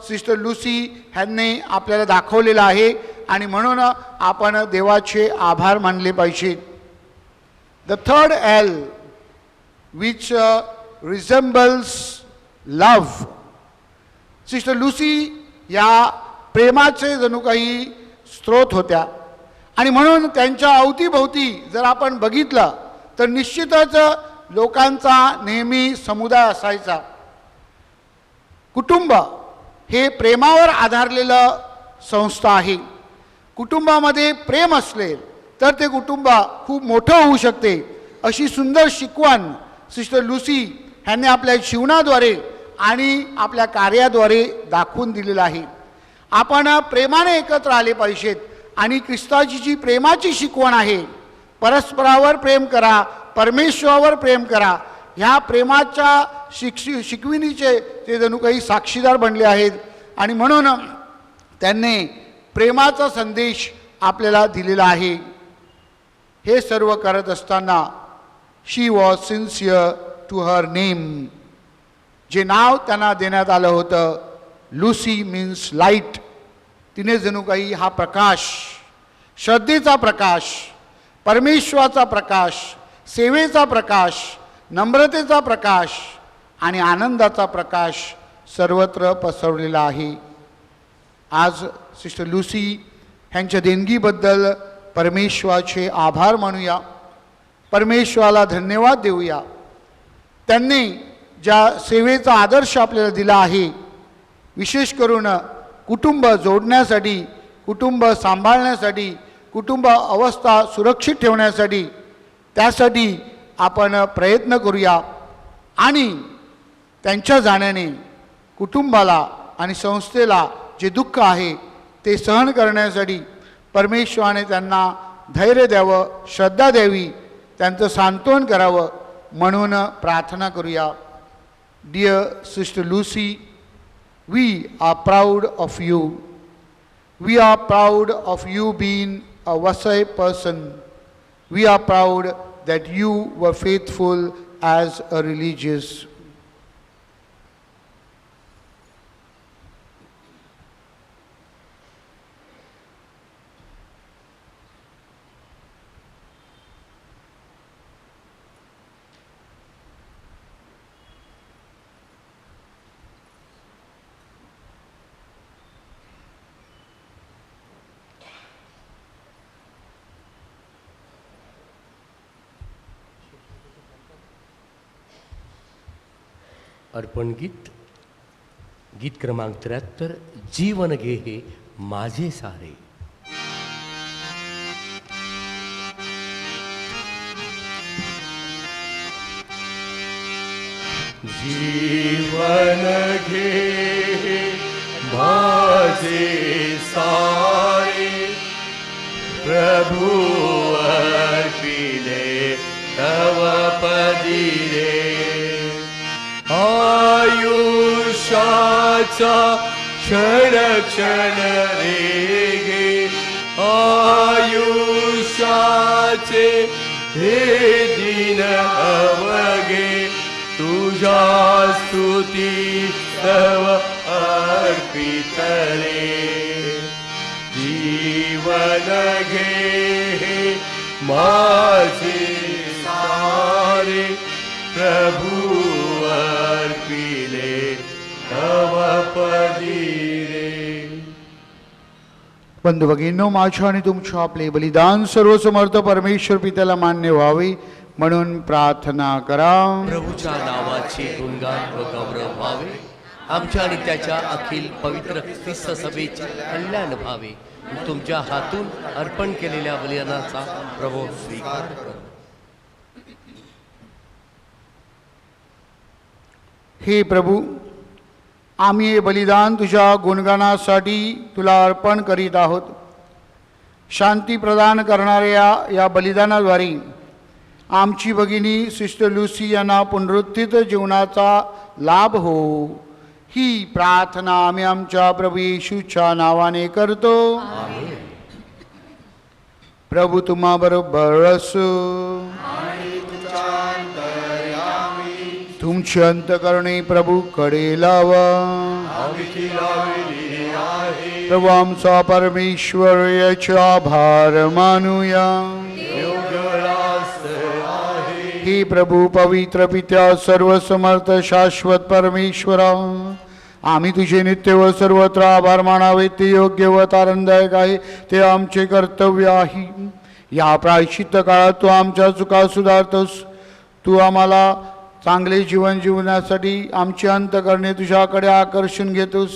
सिस्टर लुसी ह्यांनी आपल्याला दाखवलेलं आहे. आणि म्हणून आपण देवाचे आभार मानले पाहिजेत. The third L which resembles love. Sister Lucy या प्रेमाचे जणू काही स्रोत होत्या आणि म्हणून त्यांच्या अवतीभोवती जर आपण बघितलं तर निश्चितच लोकांचा नेहमी समुदाय असायचा. कुटुंब हे प्रेमावर आधारलेलं संस्था आहे. कुटुंबामध्ये प्रेम असले तर ते कुटुंब खूप मोठं होऊ शकते, अशी सुंदर शिकवण सिस्टर लुसी ह्यांनी आपल्या जीवनाद्वारे आणि आपल्या कार्याद्वारे दाखवून दिलेलं आहे. आपण प्रेमाने एकत्र आले पाहिजेत आणि ख्रिस्ताची जी प्रेमाची शिकवण आहे, परस्परावर प्रेम करा, परमेश्वरावर प्रेम करा, ह्या प्रेमाच्या शिकविणीचे ते जणू काही साक्षीदार बनले आहेत. आणि म्हणून त्यांनी प्रेमाचा संदेश आपल्याला दिलेला आहे. हे सर्व करत असताना she was sincere to her name. जे नाव त्यांना देण्यात आलं होतं, लुसी मीन्स लाईट. तिने जणू काही हा प्रकाश, श्रद्धेचा प्रकाश, परमेश्वराचा प्रकाश, सेवेचा प्रकाश, नम्रतेचा प्रकाश आणि आनंदाचा प्रकाश सर्वत्र पसरलेला आहे. आज सिस्टर लुसी ह्यांच्या देणगीबद्दल परमेश्वराचे आभार मानूया, परमेश्वराला धन्यवाद देऊया. त्यांनी ज्या सेवेचा आदर्श आपल्याला दिला आहे, विशेष करून कुटुंब जोडण्यासाठी, कुटुंब सांभाळण्यासाठी, कुटुंब अवस्था सुरक्षित ठेवण्यासाठी, त्यासाठी आपण प्रयत्न करूया. आणि त्यांच्या जाण्याने कुटुंबाला आणि संस्थेला जे दुःख आहे ते सहन करण्यासाठी परमेश्वराने त्यांना धैर्य द्यावं, श्रद्धा द्यावी, त्यांचं सांत्वन करावं म्हणून प्रार्थना करूया. Dear sister Lucy, we are proud of you. We are proud of you being a Vasai person. We are proud that you were faithful as a religious. अर्पण गीत, गीत क्रमांक 73, जीवन घे हे माझे सारे. जीवन घे माझे सारे, प्रभु अर्पिले तव पदिरे. आयुष्याचा क्षण क्षण रे गे, आयुष्याचे हे दिन अवघे, तुझ्या स्तुती तव अर्पित रे. जीवन घे माझे सारे, प्रभु अर्पिले तव पदिरे. बंधू भगिनींनो, माझ्या आणि तुमच्या आपले बलिदान सर्वसमर्थ परमेश्वर पित्याला मान्य व्हावे म्हणून प्रार्थना करा. प्रभूच्या नावाचे गुणगान व गौरव व्हावे, आमच्या आणि त्याच्या अखिल पवित्र ख्रिस्त सभेचे कल्याण व्हावे. तुमच्या हातून अर्पण केलेल्या बलिदानाचा प्रभू स्वीकार करा. हे प्रभू, आम्ही हे बलिदान तुझ्या गुणगानासाठी तुला अर्पण करीत आहोत. शांती प्रदान करणाऱ्या या बलिदानाद्वारे आमची भगिनी सिस्टर लुसी यांना पुनरुत्थित जीवनाचा लाभ हो, ही प्रार्थना आम्ही आमच्या प्रभू येशूच्या नावाने करतो. प्रभू तुम्हा बरोबर असो. तुमची अंतकरणे प्रभूकडे लावा. प्रभू आमचा परमेश्वर याचे आभार मानूया. हे प्रभू पवित्र पित्या सर्व समर्थ शाश्वत परमेश्वरा, आम्ही तुझे नित्य व सर्वत्र आभार मानावे ते योग्य व आनंददायक आहे, ते आमचे कर्तव्य आहे. या प्रायश्चित्त काळात तू आमच्या चुका सुधारतोस. तू आम्हाला चांगले जीवन जीवनासाठी आमची अंतकरणे तुझ्याकडे आकर्षण घेतोस.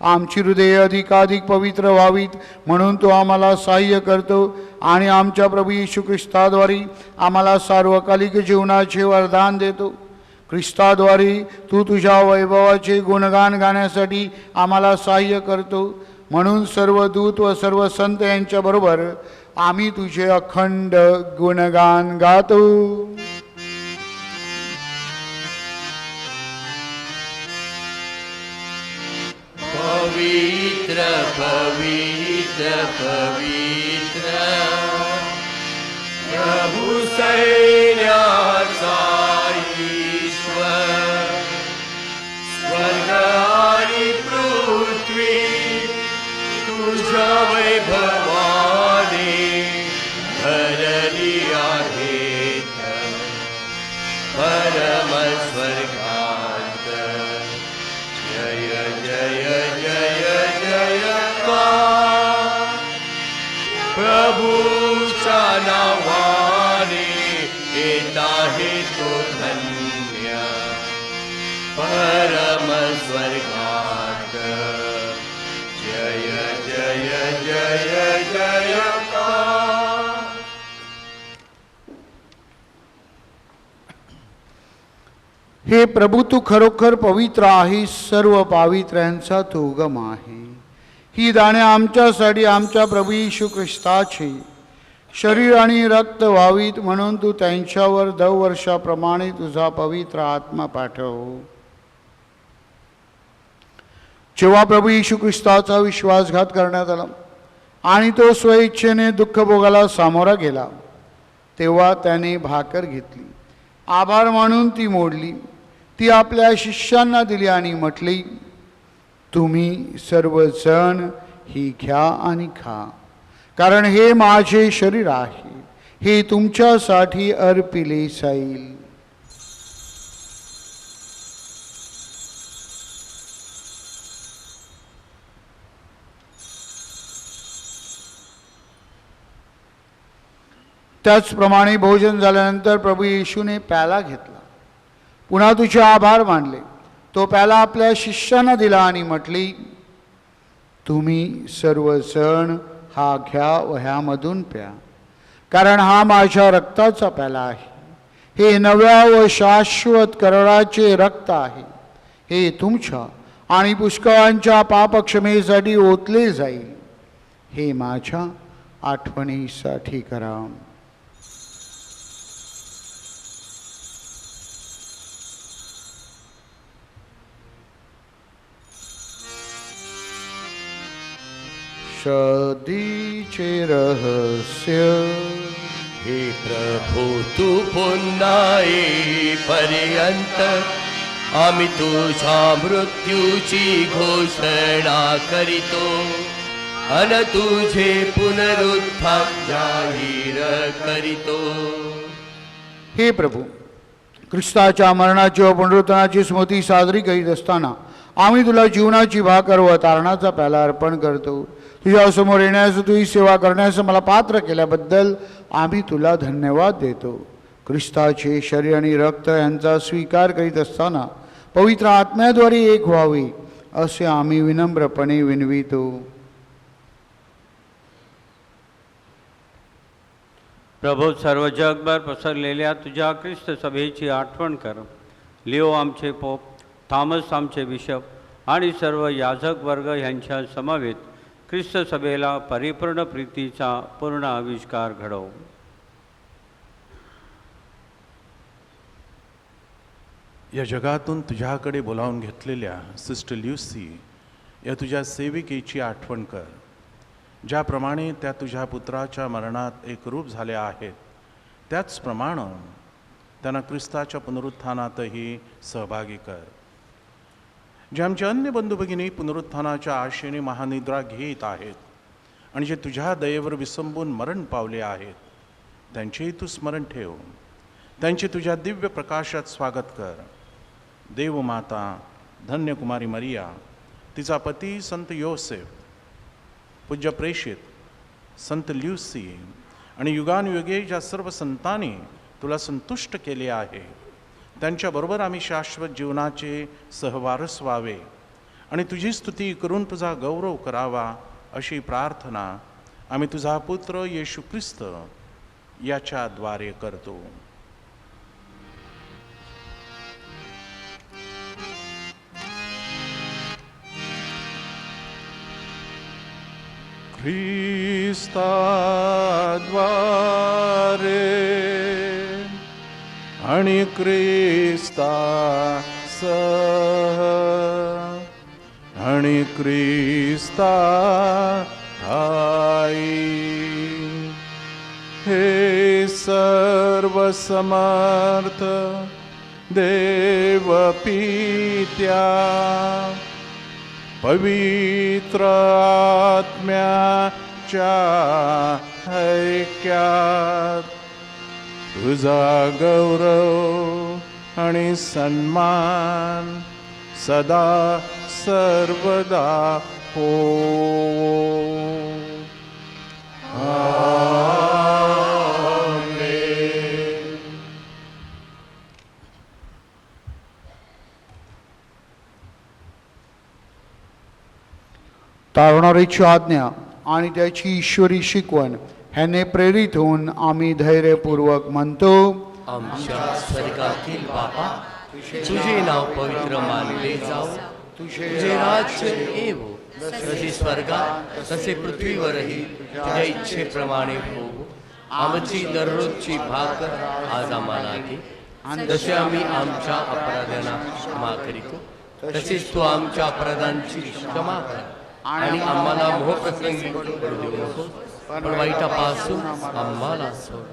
आमची हृदये अधिकाधिक पवित्र व्हावीत म्हणून तू आम्हाला सहाय्य करतो आणि आमच्या प्रभू येशू ख्रिस्ताद्वारे आम्हाला सार्वकालिक जीवनाचे वरदान देतो. ख्रिस्ताद्वारे तू तुझ्या वैभवाचे गुणगान गाण्यासाठी आम्हाला सहाय्य करतो. म्हणून सर्व दूत व सर्व संत यांच्याबरोबर आम्ही तुझे अखंड गुणगान गातो. पवित्र पवित्र पवित्र प्रभु सैन्याचा ईश्वर, स्वर्ग आणि पृथ्वी तुझ्या वैभवाने भरली आहेत. परम स्वर्गात जय जय जय जयकार. प्रभूच्या नावाने येत आहे तो धन्य. परम स्वर्गात जय जय जय जयकार. हे प्रभू तू खरोखर पवित्र आहेस. सर्व पावित्र्यांचा तू उगम आहे. ही दाणे आमच्यासाठी आमच्या प्रभू येशू ख्रिस्ताचे शरीर आणि रक्त व्हावीत म्हणून तू त्यांच्यावर दरवर्षाप्रमाणे तुझा पवित्र आत्मा पाठव. जेव्हा प्रभू येशू ख्रिस्ताचा विश्वासघात करण्यात आला आणि तो स्वइच्छेने दुःख भोगाला सामोरा गेला, तेव्हा त्याने भाकर घेतली, आभार मानून ती मोडली, ती आपल्या शिष्यांना दिली आणि म्हटली, तुम्ही सर्वजण ही घ्या आणि खा, कारण हे माझे शरीर आहे, हे तुमच्यासाठी अर्पिले जाईल. त्याचप्रमाणे भोजन झाल्यानंतर प्रभू येशूने प्याला घेतला, पुन्हा तुझे आभार मानले, तो प्याला आपल्या शिष्यांना दिला आणि म्हटली, तुम्ही सर्वजण हा घ्या व ह्यामधून प्या, कारण हा माझ्या रक्ताचा प्याला आहे, हे नव्या व शाश्वत कराराचे रक्त आहे, हे तुमच्या आणि पुष्कळांच्या पापक्षमेसाठी ओतले जाईल, हे माझ्या आठवणीसाठी करा. शादीचे रहस्य. हे प्रभू तू पुन्हा येईपर्यंत आम्ही तुझ्या मृत्यूची घोषणा करीतो अन तुझे पुनरुत्थान जाहीर करीतो. हे प्रभू, ख्रिस्ताच्या मरणाची व पुनरुत्थानाची स्मृती साजरी करीत असताना आम्ही तुला जीवनाची भाकर व तारणाचा प्याला अर्पण करतो. तुझ्यासमोर येण्यास, तुझी सेवा करण्यास मला पात्र केल्याबद्दल आम्ही तुला धन्यवाद देतो. ख्रिस्ताचे शरीर आणि रक्त यांचा स्वीकार करीत असताना पवित्र आत्म्याद्वारे एक व्हावे असे आम्ही विनम्रपणे विनवितो. प्रभू, सर्व जगभर पसरलेल्या तुझ्या ख्रिस्त सभेची आठवण कर. लिओ आमचे पोप, थॉमस आमचे बिशप आणि सर्व याजक वर्ग यांच्या समवेत ख्रिस्त सभेला परिपूर्ण प्रीतीचा पूर्ण आविष्कार घडव. या जगातून तुझ्याकडे बोलावून घेतलेल्या सिस्टर ल्युसी या तुझ्या सेविकेची आठवण कर. ज्याप्रमाणे त्या तुझ्या पुत्राच्या मरणात एकरूप झाल्या आहेत त्याचप्रमाणे त्यांना ख्रिस्ताच्या पुनरुत्थानातही सहभागी कर. जे आमचे अन्य बंधू भगिनी पुनरुत्थानाच्या आशेने महानिद्रा घेत आहेत आणि जे तुझ्या दयेवर विसंबून मरण पावले आहेत त्यांचेही तू स्मरण ठेव. त्यांचे तुझ्या दिव्य प्रकाशात स्वागत कर. देवमाता धन्य कुमारी मरिया, तिचा पती संत योसेफ, पूज्य प्रेषित संत ल्युसी आणि युगानुयुगे ज्या सर्व संतांनी तुला संतुष्ट केले आहे त्यांच्याबरोबर आम्ही शाश्वत जीवनाचे सहवारस व्हावे आणि तुझी स्तुती करून तुझा गौरव करावा अशी प्रार्थना आम्ही तुझा पुत्र येशू ख्रिस्त याच्याद्वारे करतो. ख्रिस्ताद्वारे आणि ख्रिस्तासह आणि ख्रिस्ता हे सर्व समर्थ देव पित्या पवित्र आत्म्याच्या ऐक्यात तुझा गौरव आणि सन्मान सदा सर्वदा हो. तारणारीची आज्ञा आणि त्याची ईश्वरी शिकवण ह्याने प्रेरित होऊन आम्ही धैर्यपूर्वक म्हणतो. आमच्या स्वर्गातील बापा, तुझे नाव पवित्र मानले जाओ, तुझे राज्य येवो, जसे स्वर्गात तसे पृथ्वीवरही तुझ्या इच्छेप्रमाणे हो. आमची दररोजची भाकर आज आम्हाला दे, जसे आम्ही आमच्या अपराधांना क्षमा करीतो तसेच तू आमच्या अपराधांची क्षमा कर आणि आम्हाला मोहप्रसंगी पडू देऊ नकोस, पण वाईटापासून आम्हाला सोड.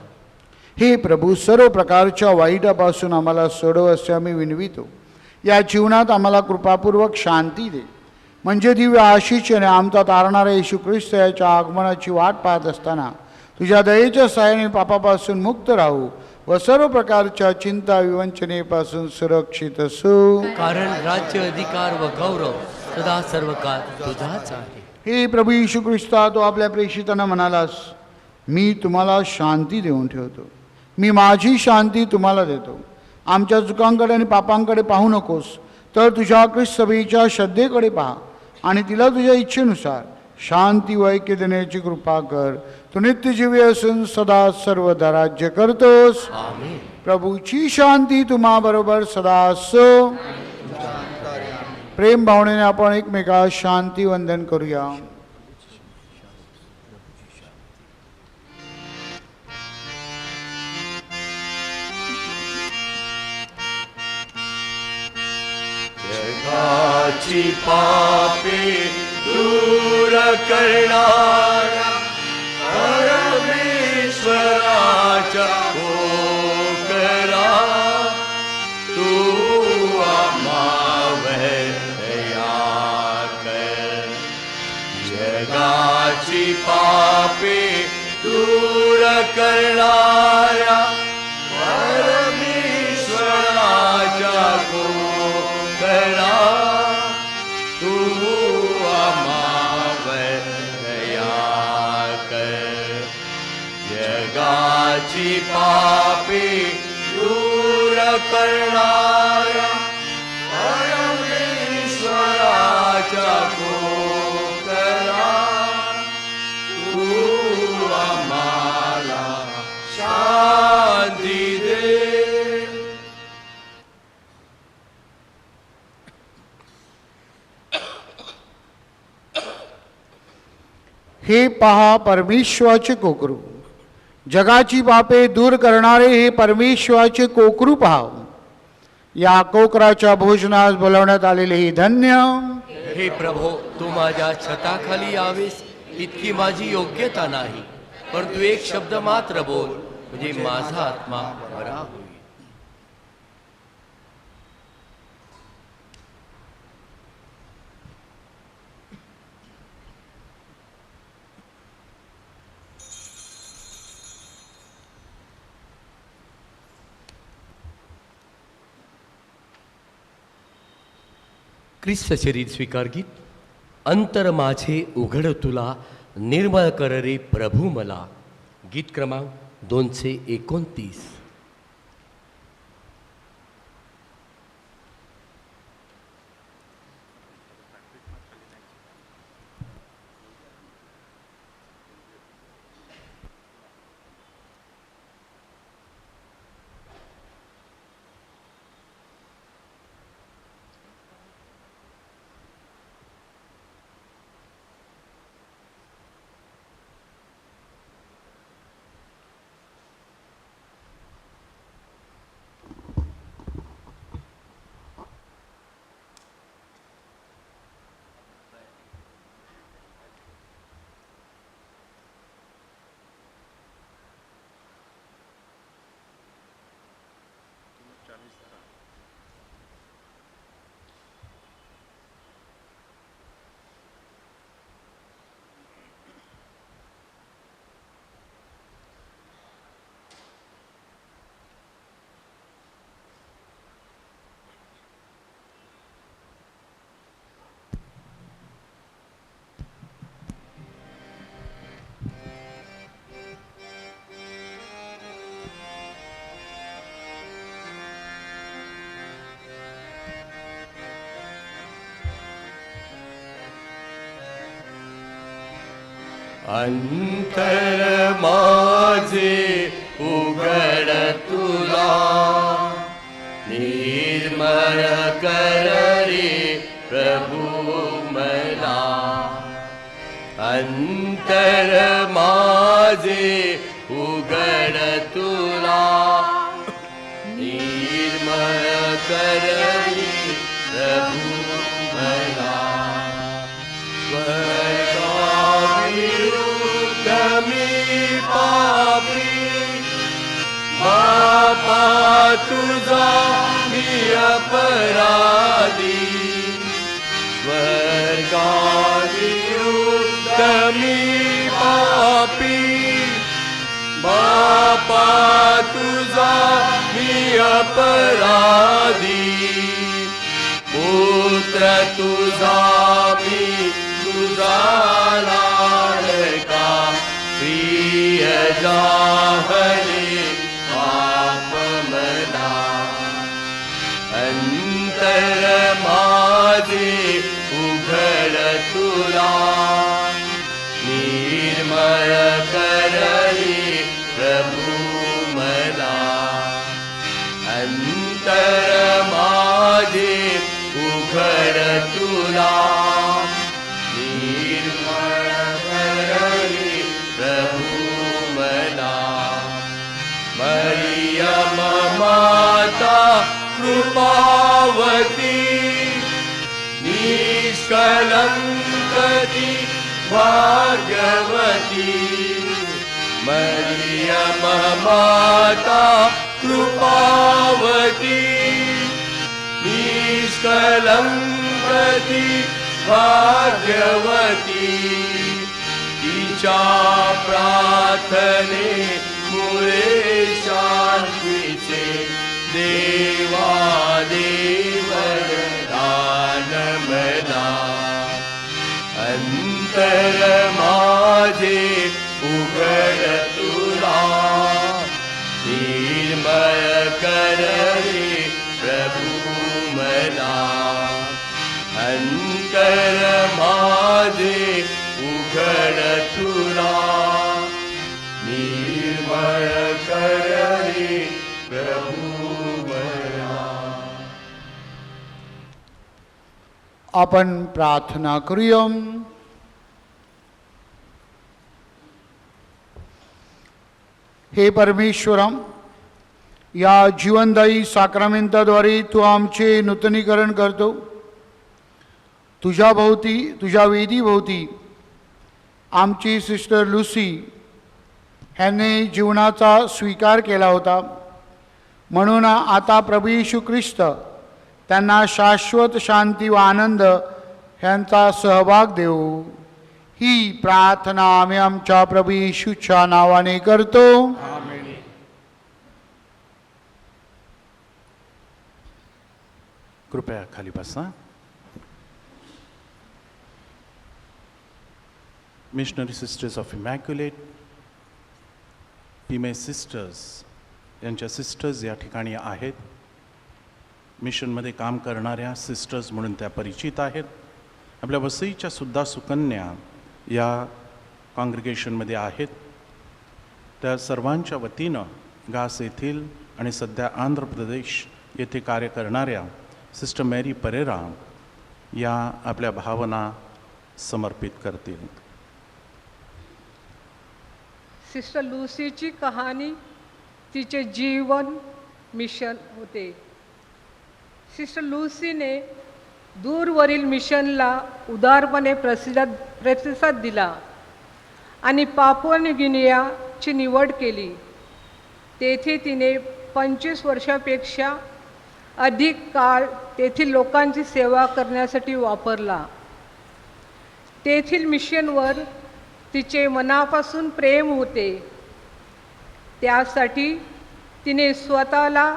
हे प्रभू, सर्व प्रकारच्या वाईटापासून आम्हाला सोडव असे आम्ही विनवितो. या जीवनात आम्हाला कृपापूर्वक शांती दे, म्हणजे दिव्य आशीष आणि आमचा तारणारा येशू ख्रिस्त याच्या आगमनाची वाट पाहत असताना तुझ्या दयेच्या सहाय्याने पापापासून मुक्त राहू व सर्व प्रकारच्या चिंता विवंचनेपासून सुरक्षित असू. कारण राज्य, अधिकार व गौरव सदा सर्व काळ तुझाच आहे. हे प्रभू येशू ख्रिस्ता, तो आपल्या प्रेषितांना म्हणालास, मी तुम्हाला शांती देऊन ठेवतो, मी माझी शांती तुम्हाला देतो. आमच्या चुकांकडे आणि पापांकडे पाहू नकोस, तर तुझ्या ख्रिस्त सभेच्या श्रद्धेकडे पहा आणि तिला तुझ्या इच्छेनुसार शांती व ऐक्य देण्याची कृपा कर. तू नित्यजीवी असून सदा सर्वदा राज्य करतोस. आमेन. प्रभूची शांती तुम्हा बरोबर सदा असो. प्रेम भावनेने आपण एकमेकास शांती वंदन करूया. जगाची पापे दूर करणारा परमेश्वराच्या कोकरा तू आम्हावर दया कर. जगाची पापे दूर करणारा परमेश्वराच्या कोकरा तू आम्हावर दया कर. जगाची पापे दूर करणारा परमेश्वराच्या कोकरा तू आम्हाला शांती दे. हे पहा परमेश्वराचे कोकरू, जगाची पापे दूर करणारे हे परमेश्वराचे कोकरू पहा. या कोकराच्या भोजनास बोलवण्यात आलेले ही धन्य. हे प्रभो, तू माझ्या छताखाली यावेस इतकी माझी योग्यता नाही, पण तू एक शब्द मात्र बोल, म्हणजे माझा आत्मा बरा होईल. ख्रिस्त शरीर स्वीकार गीत. अंतर माझे उघड तुला, निर्मळ कर रे प्रभू मला. गीत क्रमांक 229. अंतर माझे उघड तुला, निर्मळ कर रे प्रभू मला. अंतर माझे उघड तुला, निर्मळ कर रे प्रभू मला. मी पापी बापा तुझा मी अपराधी, स्वर्गाविरुद्ध मी पापी बापा तुझा मी अपराधी. पुत्र तुझा मी तुझा लाडका, प्रिय जाहले पाप मला. अंतर माझे उघड तुला, निर्मळ कर रे प्रभू मला. अंतर माझे उघड तुला, निर्मळ कर रे प्रभू मला. मरियम माता कृपावती, निष्कलंकती भाग्यवती. मरियम माता कृपावती, निष्कलंकती भाग्यवती. तिच्या प्रार्थने मुळे शांतीचे देवा देव दान मला. अंतर माझे उघड तुला, निर्मळ कर रे प्रभू मला. अंतर माझे उघड तुला, निर्मळ कर रे प्रभू मला. आपण प्रार्थना करूया. हे परमेश्वरम, या जीवनदायी साक्रामेंताद्वारे तू आमचे नूतनीकरण करतो. तुझ्या भोवती, तुझ्या वेदीभोवती आमची सिस्टर लुसी ह्यांनी जीवनाचा स्वीकार केला होता. म्हणून आता प्रभू येशू ख्रिस्त त्यांना शाश्वत शांती व आनंद ह्यांचा सहभाग देऊ. ही प्रार्थना आम्ही आमच्या प्रभू येशूच्या नावाने करतो. कृपया खाली बसा. Missionary sisters of immaculate, female sisters यांच्या सिस्टर्स या ठिकाणी आहेत. मिशनमध्ये काम करणाऱ्या सिस्टर्स म्हणून त्या परिचित आहेत. आपल्या वसईच्या सुद्धा सुकन्या या कॉंग्रिगेशनमध्ये आहेत. त्या सर्वांच्या वतीनं गास येथील आणि सध्या आंध्र प्रदेश येथे कार्य करणाऱ्या सिस्टर मेरी परेरा या आपल्या भावना समर्पित करतील. सिस्टर लुसीची कहाणी तिचे जीवन मिशन होते. सिस्टर लुसीने दूरवरील मिशनला उदारपणे प्रतिसाद दिला आणि पापुआ न्यू गिनियाची निवड केली. तेथे तिने 25 वर्षापेक्षा अधिक काळ तेथील लोकांची सेवा करण्यासाठी वापरला. तेथील मिशनवर तिचे मनापासून प्रेम होते. त्यासाठी तिने स्वतःला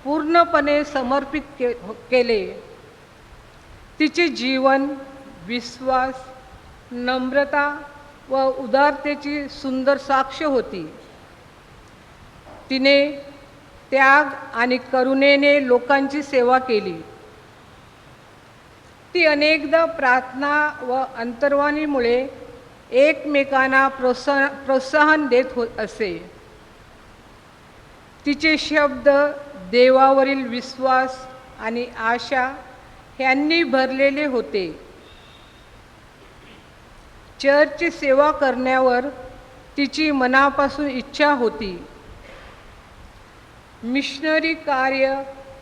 पूर्णपणे समर्पित केले. तिचे जीवन विश्वास, नम्रता व उदारतेची सुंदर साक्ष होती. तिने त्याग आणि करुणेने लोकांची सेवा केली. ती अनेकदा प्रार्थना व अंतर्वाणीमुळे एकमेकांना प्रोत्साहन देत असे. तिचे शब्द देवावरील विश्वास आणि आशा ह्यांनी भरलेले होते. चर्चची सेवा करण्यावर तिची मनापासून इच्छा होती. मिशनरी कार्य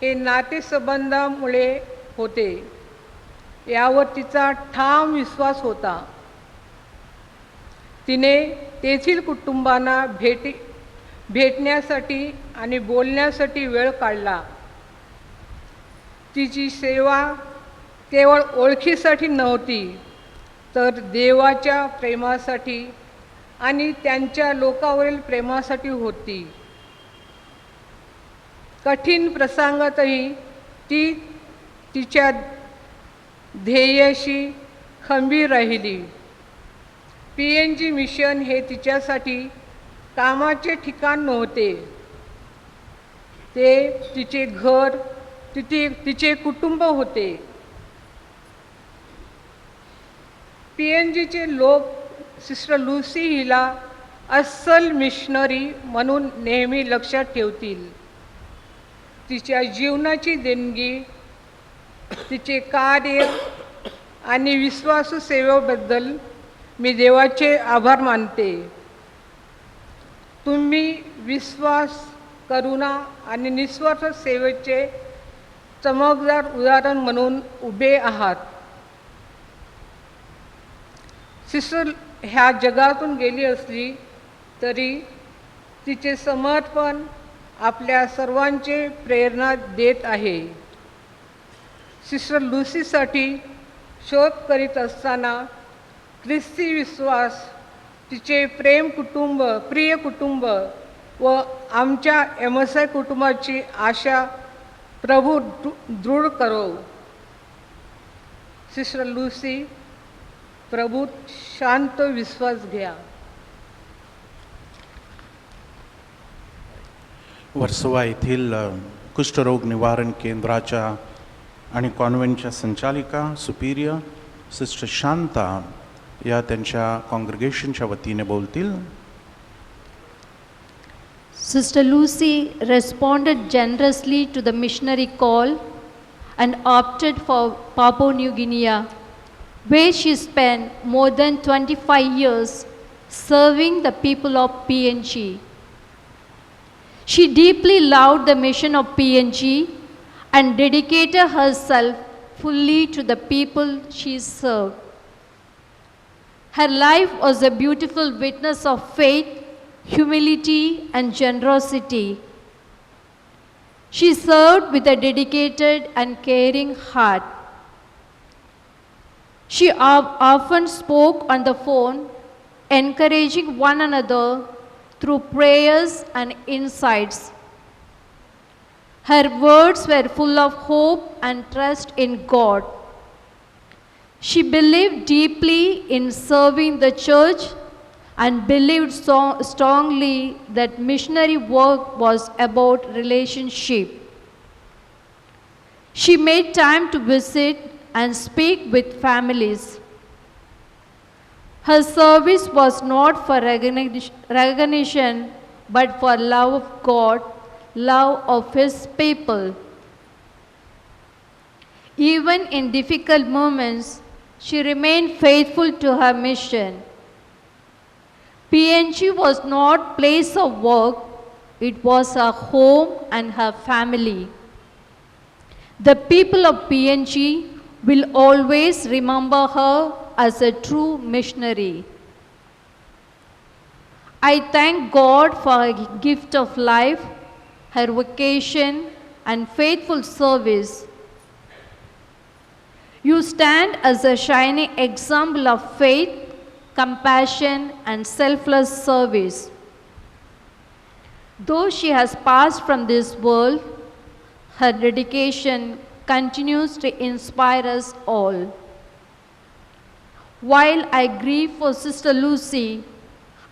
हे नातेसंबंधामुळे होते यावर तिचा ठाम विश्वास होता. तिने तेथील कुटुंबांना भेटण्यासाठी आणि बोलण्यासाठी वेळ काढला. तिची सेवा केवळ ओळखीसाठी नव्हती, तर देवाच्या प्रेमासाठी आणि त्यांच्या लोकांवरील प्रेमासाठी होती. कठीण प्रसंगातही ती तिच्या ध्येयाशी खंबीर राहिली. PNG मिशन हे तिच्यासाठी कामाचे ठिकाण नव्हते, ते तिचे घर, तिचे कुटुंब होते. PNGचे लोक सिस्टर लुसी हिला अस्सल मिशनरी म्हणून नेहमी लक्षात ठेवतील. तिच्या जीवनाची देणगी, तिचे कार्य आणि विश्वासू सेवेबद्दल मी देवाचे आभार मानते. तुम्ही विश्वास, करुणा आणि निस्वार्थ सेवेचे चमकदार उदाहरण म्हणून उभे आहात. सिस्टर ह्या जगातून गेली असली तरी तिचे समर्पण आपल्या सर्वांचे प्रेरणा देत आहे. सिस्टर लुसीसाठी शोध करीत असताना ख्रिस्ती विश्वास, तिचे प्रिय कुटुंब व आमच्या MSI कुटुंबाची आशा प्रभू दृढ करो. सिस्टर लुसी, प्रभू शांत विश्वास घ्या. वर्सोवा येथील कुष्ठरोग निवारण केंद्राच्या आणि कॉन्व्हेंटच्या संचालिका सुपिरियर सिस्टर शांता या त्यांच्या कॉन्ग्रिगेशनच्या वतीने बोलतील. Sister Lucy responded generously to the missionary call and opted for Papua New Guinea, where she spent more than 25 years serving the people of PNG. She deeply loved the mission of PNG and dedicated herself fully to the people she served. Her life was a beautiful witness of faith, humility, and generosity. She served with a dedicated and caring heart. She often spoke on the phone, encouraging one another through prayers and insights. Her words were full of hope and trust in God. She believed deeply in serving the church and believed strongly that missionary work was about relationship. She made time to visit and speak with families. Her service was not for recognition, but for love of God, love of His people. Even in difficult moments, she remained faithful to her mission. PNG was not place of work, it was her home and her family. The people of PNG will always remember her as a true missionary. I thank God for her gift of life, her vocation, and faithful service. You stand as a shining example of faith, compassion, and selfless service. Though she has passed from this world, her dedication continues to inspire us all. While I grieve for Sister Lucy,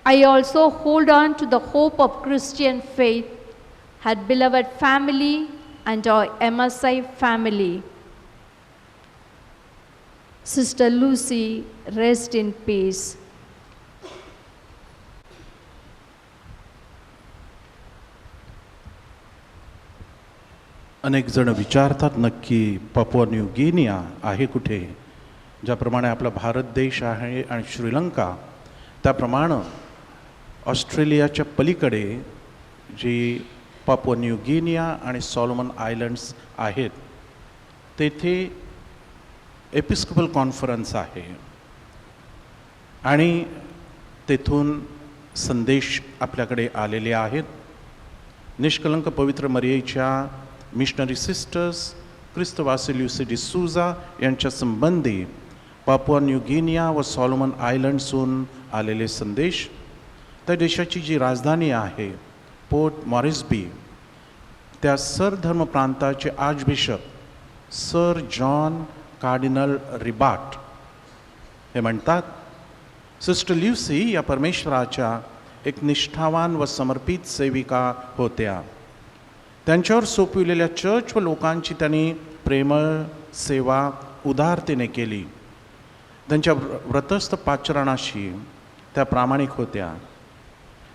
I also hold on to the hope of Christian faith, her beloved family, and our MSI family. Sister Lucy, rest in peace. अनेक जण विचारतात नक्की Papua new Guinea आहे कुठे. ज्याप्रमाणे आपला भारत देश आहे आणि श्रीलंका, त्याप्रमाणे ऑस्ट्रेलियाच्या पलीकडे जी पापुआ न्यू गिनिया आणि सॉलोमन आयलंड्स आहेत, तेथे एपिस्कोपल कॉन्फरन्स आहे आणि तेथून संदेश आपल्याकडे आलेले आहेत. निष्कलंक पवित्र मरियेच्या मिशनरी सिस्टर्स क्रिस्त वासिलियुस डिसूजा यांच्या संबंधी पापुआ न्यू गिनिया व सॉलोमन आयलंड्सहून आलेले संदेश. त्या देशाची जी राजधानी आहे पोर्ट मॉरिसबी, त्या सर धर्म प्रांताचे आर्चबिशप सर जॉन कार्डिनल रिबाट हे म्हणतात, सिस्टर ल्युसी या परमेश्वराच्या एक निष्ठावान व समर्पित सेविका होत्या. त्यांच्यावर सोपविलेल्या चर्च व लोकांची त्यांनी प्रेमळ सेवा उदारतेने केली. त्यांच्या व्रतस्थ पाचरणाशी त्या प्रामाणिक होत्या.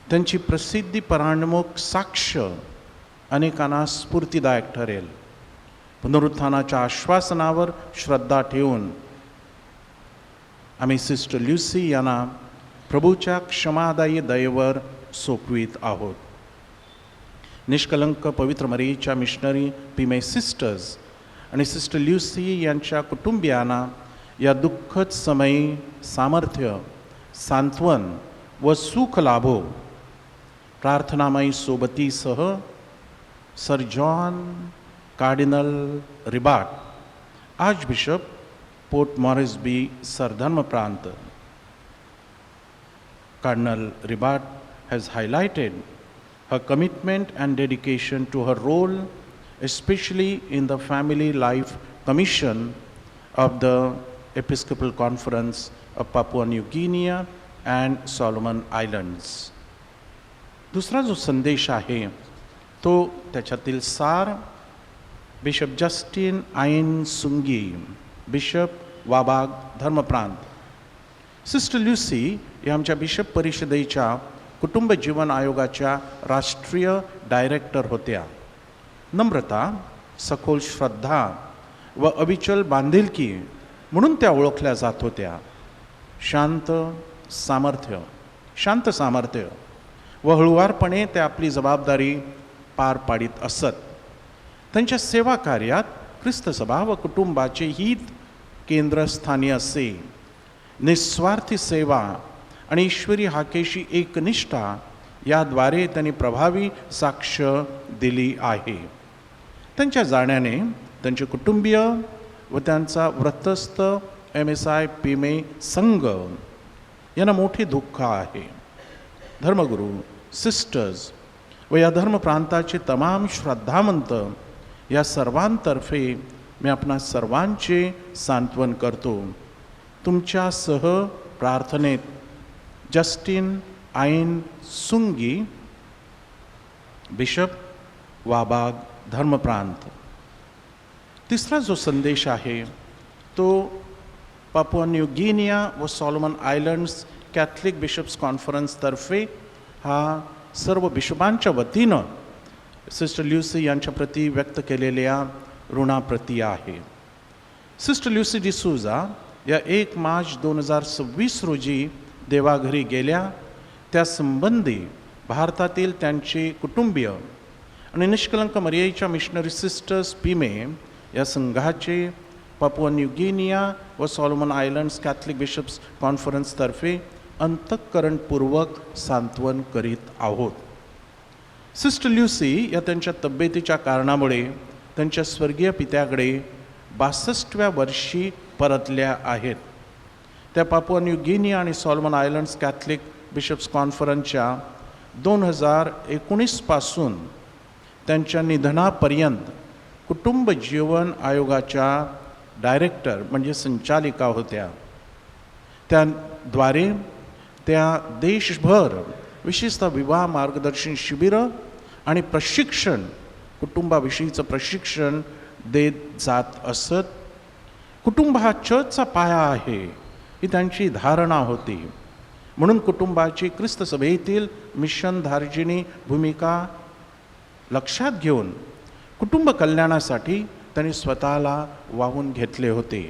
त्यांची प्रसिद्धी परांडमुख साक्ष अनेकांना स्फूर्तिदायक ठरेल. पुनरुत्थानाच्या आश्वासनावर श्रद्धा ठेवून आम्ही सिस्टर ल्युसी यांना प्रभूच्या क्षमादायी दयेवर सोपवित आहोत. निष्कलंक पवित्र मरियेच्या मिशनरी पिमे सिस्टर्स आणि सिस्टर ल्युसी यांच्या कुटुंबियांना या दुःखद समयी सामर्थ्य, सांत्वन व सुख लाभो. प्रार्थनामयी सोबतीसह sir John cardinal Ribat, archbishop Port Moresby सरधर्म प्रांत. Cardinal Ribat has highlighted her commitment and dedication to her role, especially in the Family Life Commission of the Episcopal Conference of Papua New Guinea and Solomon Islands. दुसरा जो संदेश आहे तो त्याच्यातील सार bishop Justin आइन सुंगी, बिशप वाबाग धर्मप्रांत. सिस्टर ल्युसी या आमच्या बिशप परिषदेच्या कुटुंब जीवन आयोगाच्या राष्ट्रीय डायरेक्टर होत्या. नम्रता, सखोल श्रद्धा व अविचल बांधिलकी म्हणून त्या ओळखल्या जात होत्या. शांत सामर्थ्य व हळुवारपणे त्या आपली जबाबदारी पार पाडित असत. त्यांच्या सेवा कार्यात ख्रिस्त सभा व कुटुंबाचे हित केंद्रस्थानी असे. निस्वार्थी सेवा आणि ईश्वरी हाकेशी एकनिष्ठा याद्वारे त्यांनी प्रभावी साक्ष दिली आहे. त्यांच्या जाण्याने त्यांचे कुटुंबीय व त्यांचा व्रतस्थ MSI पिमे संघ यांना मोठे दुःख आहे. धर्मगुरू, सिस्टर्स व या धर्मप्रांताचे तमाम श्रद्धावंत या सर्वांतर्फे मी आपणा सर्वांचे सांत्वन करतो. तुमच्यासह प्रार्थनेत जस्टिन आईन सुंगी, बिशप वाबाग धर्मप्रांत. तिसरा जो संदेश आहे तो पापुआ न्यू गिनिया व सॉलोमन आयलंड्स कॅथलिक बिशप्स कॉन्फरन्सतर्फे हा सर्व बिशपांच्या वतीनं सिस्टर ल्युसी यांच्या प्रती व्यक्त केलेल्या ऋणाप्रती आहे. सिस्टर ल्युसी डिसूजा या 1 मार्च 2026 रोजी देवाघरी गेल्या. त्यासंबंधी भारतातील त्यांचे कुटुंबीय आणि निष्कलंक मरियेच्या मिशनरी सिस्टर्स पिमे या संघाचे पापुआ न्यू गिनिया व सॉलोमन आयलंड्स कॅथलिक बिशप्स कॉन्फरन्सतर्फे अंतःकरणपूर्वक सांत्वन करीत आहोत. सिस्टर ल्युसी या त्यांच्या तब्येतीच्या कारणामुळे त्यांच्या स्वर्गीय पित्याकडे 62व्या वर्षी परतल्या आहेत. त्या पापुआ न्यू गिनिया आणि सॉलोमन आयलंड्स कॅथलिक बिशप्स कॉन्फरन्सच्या 2019 पासून त्यांच्या निधनापर्यंत कुटुंब जीवन आयोगाच्या डायरेक्टर म्हणजे संचालिका होत्या. त्याद्वारे त्या देशभर विशेषतः विवाह मार्गदर्शन शिबिरं आणि प्रशिक्षण, कुटुंबाविषयीचं प्रशिक्षण देत जात असत. कुटुंब हा चर्चचा पाया आहे ही त्यांची धारणा होती. म्हणून कुटुंबाची ख्रिस्त सभेतील मिशन धार्जिणी भूमिका लक्षात घेऊन कुटुंब कल्याणासाठी त्यांनी स्वतःला वाहून घेतले होते.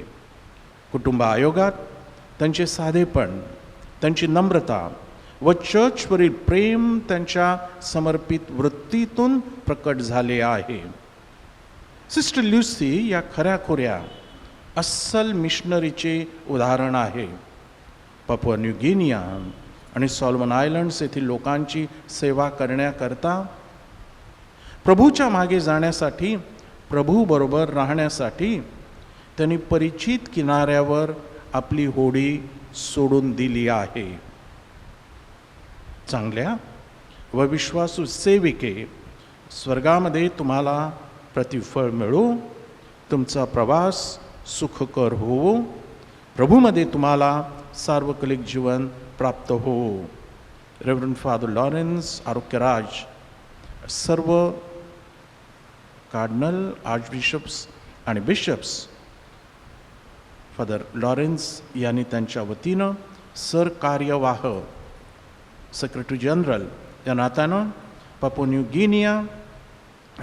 कुटुंब आयोगात त्यांचे साधेपण, त्यांची नम्रता व चर्चवरील प्रेम त्यांच्या समर्पित वृत्तीतून प्रकट झाले आहे. सिस्टर ल्युसी या खऱ्याखुऱ्या अस्सल मिशनरीचे उदाहरण आहे. पापुआ न्यू गिनिया आणि सॉलोमन आयलंड्स येथील लोकांची सेवा करण्याकरता, प्रभूच्या मागे जाण्यासाठी, प्रभूबरोबर राहण्यासाठी त्यांनी परिचित किनाऱ्यावर आपली होडी सोडून दिली आहे. चांगल्या व विश्वासू सेविके, स्वर्गामध्ये तुम्हाला प्रतिफळ मिळो, तुमचा प्रवास सुखकर होवो, प्रभूमध्ये तुम्हाला सार्वकालिक जीवन प्राप्त हो. रेव्हरंड फादर लॉरेन्स आरोग्यराज, सर्व कार्डिनल, आर्चबिशप्स आणि बिशप्स, फादर लॉरेन्स यांनी त्यांच्या वतीनं सरकार्यवाह सेक्रेटरी जनरल या नात्यानं पापुआ न्यू गिनिया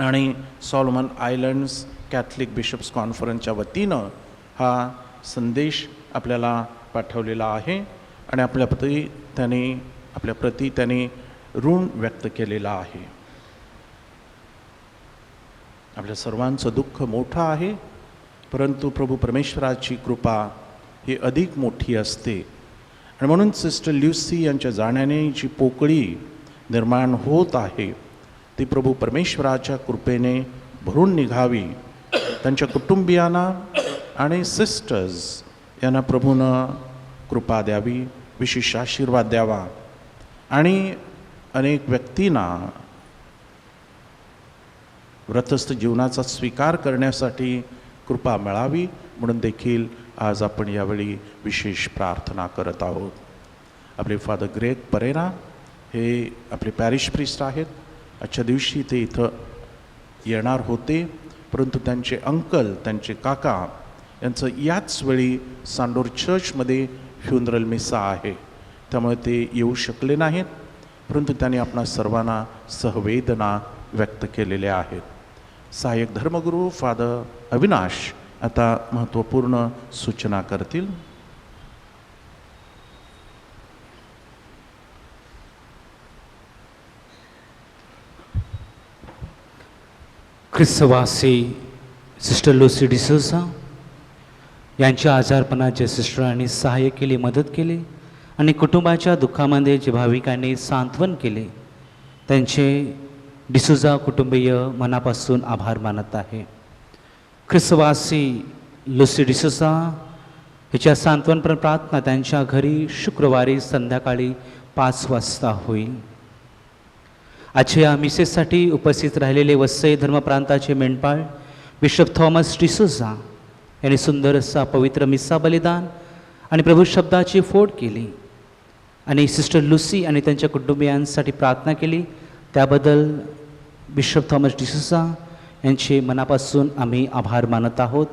आणि सॉलोमन आयलंड्स कॅथलिक बिशप्स कॉन्फरन्सच्या वतीनं हा संदेश आपल्याला पाठवलेला आहे आणि आपल्या प्रती त्याने ऋण व्यक्त केलेला आहे. आपल्या सर्वांचं दुःख मोठं आहे, परंतु प्रभू परमेश्वराची कृपा ही अधिक मोठी असते आणि म्हणून सिस्टर ल्युसी यांच्या जाण्याने जी पोकळी निर्माण होत आहे ती प्रभू परमेश्वराच्या कृपेने भरून निघावी. त्यांच्या कुटुंबियांना आणि सिस्टर्स यांना प्रभूनं कृपा द्यावी, विशेष आशीर्वाद द्यावा आणि अनेक व्यक्तींना व्रतस्थ जीवनाचा स्वीकार करण्यासाठी कृपा मिळावी म्हणून देखील आज आपण यावेळी विशेष प्रार्थना करत आहोत. आपले फादर ग्रेग परेरा हे आपले पॅरिश प्रिस्ट आहेत. आजच्या दिवशी ते इथं येणार होते, परंतु त्यांचे अंकल, त्यांचे काका यांचं याच वेळी सांडोर चर्चमध्ये फ्युनरल मिसा आहे, त्यामुळे ते येऊ शकले नाहीत, परंतु त्यांनी आपणा सर्वांना सहवेदना व्यक्त केलेल्या आहेत. सहाय्यक धर्मगुरू फादर अविनाश आता महत्त्वपूर्ण सूचना करतील. ख्रिस्तवासी सिस्टर लुसी डिसोसा यांच्या आजारपणात जे सिस्टरांनी सहाय्य केले, मदत केली आणि कुटुंबाच्या दुःखामध्ये जे भाविकांनी सांत्वन केले, त्यांचे डिसोजा कुटुंबीय मनापासून आभार मानत आहे. ख्रिस्तवासी लुसी डिसोसा हिच्या सांत्वनपर प्रार्थना त्यांच्या घरी शुक्रवारी संध्याकाळी 5 वाजता होईल. आजच्या मिसेससाठी उपस्थित राहिलेले वसई धर्मप्रांताचे मेंढपाळ बिशप थॉमस डिसोजा यांनी सुंदर असा पवित्र मिसा बलिदान आणि प्रभू शब्दाची फोड केली आणि सिस्टर लुसी आणि त्यांच्या कुटुंबियांसाठी प्रार्थना केली. त्याबद्दल बिशप थॉमस डिसोजा यांचे मनापासून आम्ही आभार मानत आहोत.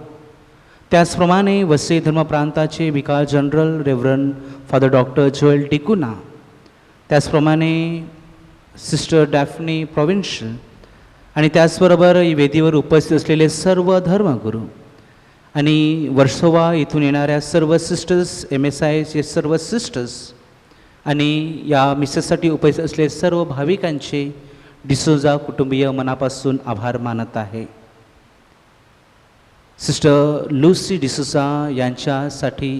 त्याचप्रमाणे वसई धर्मप्रांताचे vicar general reverend father doctor Joel D'Cunha, त्याचप्रमाणे सिस्टर डॅफ्नी प्रोव्हिन्शियल आणि त्याचबरोबर वेदीवर उपस्थित असलेले सर्व धर्मगुरू आणि वर्सोवा इथून येणाऱ्या सर्व सिस्टर्स, MSIचे सर्व सिस्टर्स आणि या मिसेससाठी उपस्थित असलेले सर्व भाविकांचे डिसोजा कुटुंबीय मनापासून आभार मानत आहे. सिस्टर लुसी डिसोजा यांच्यासाठी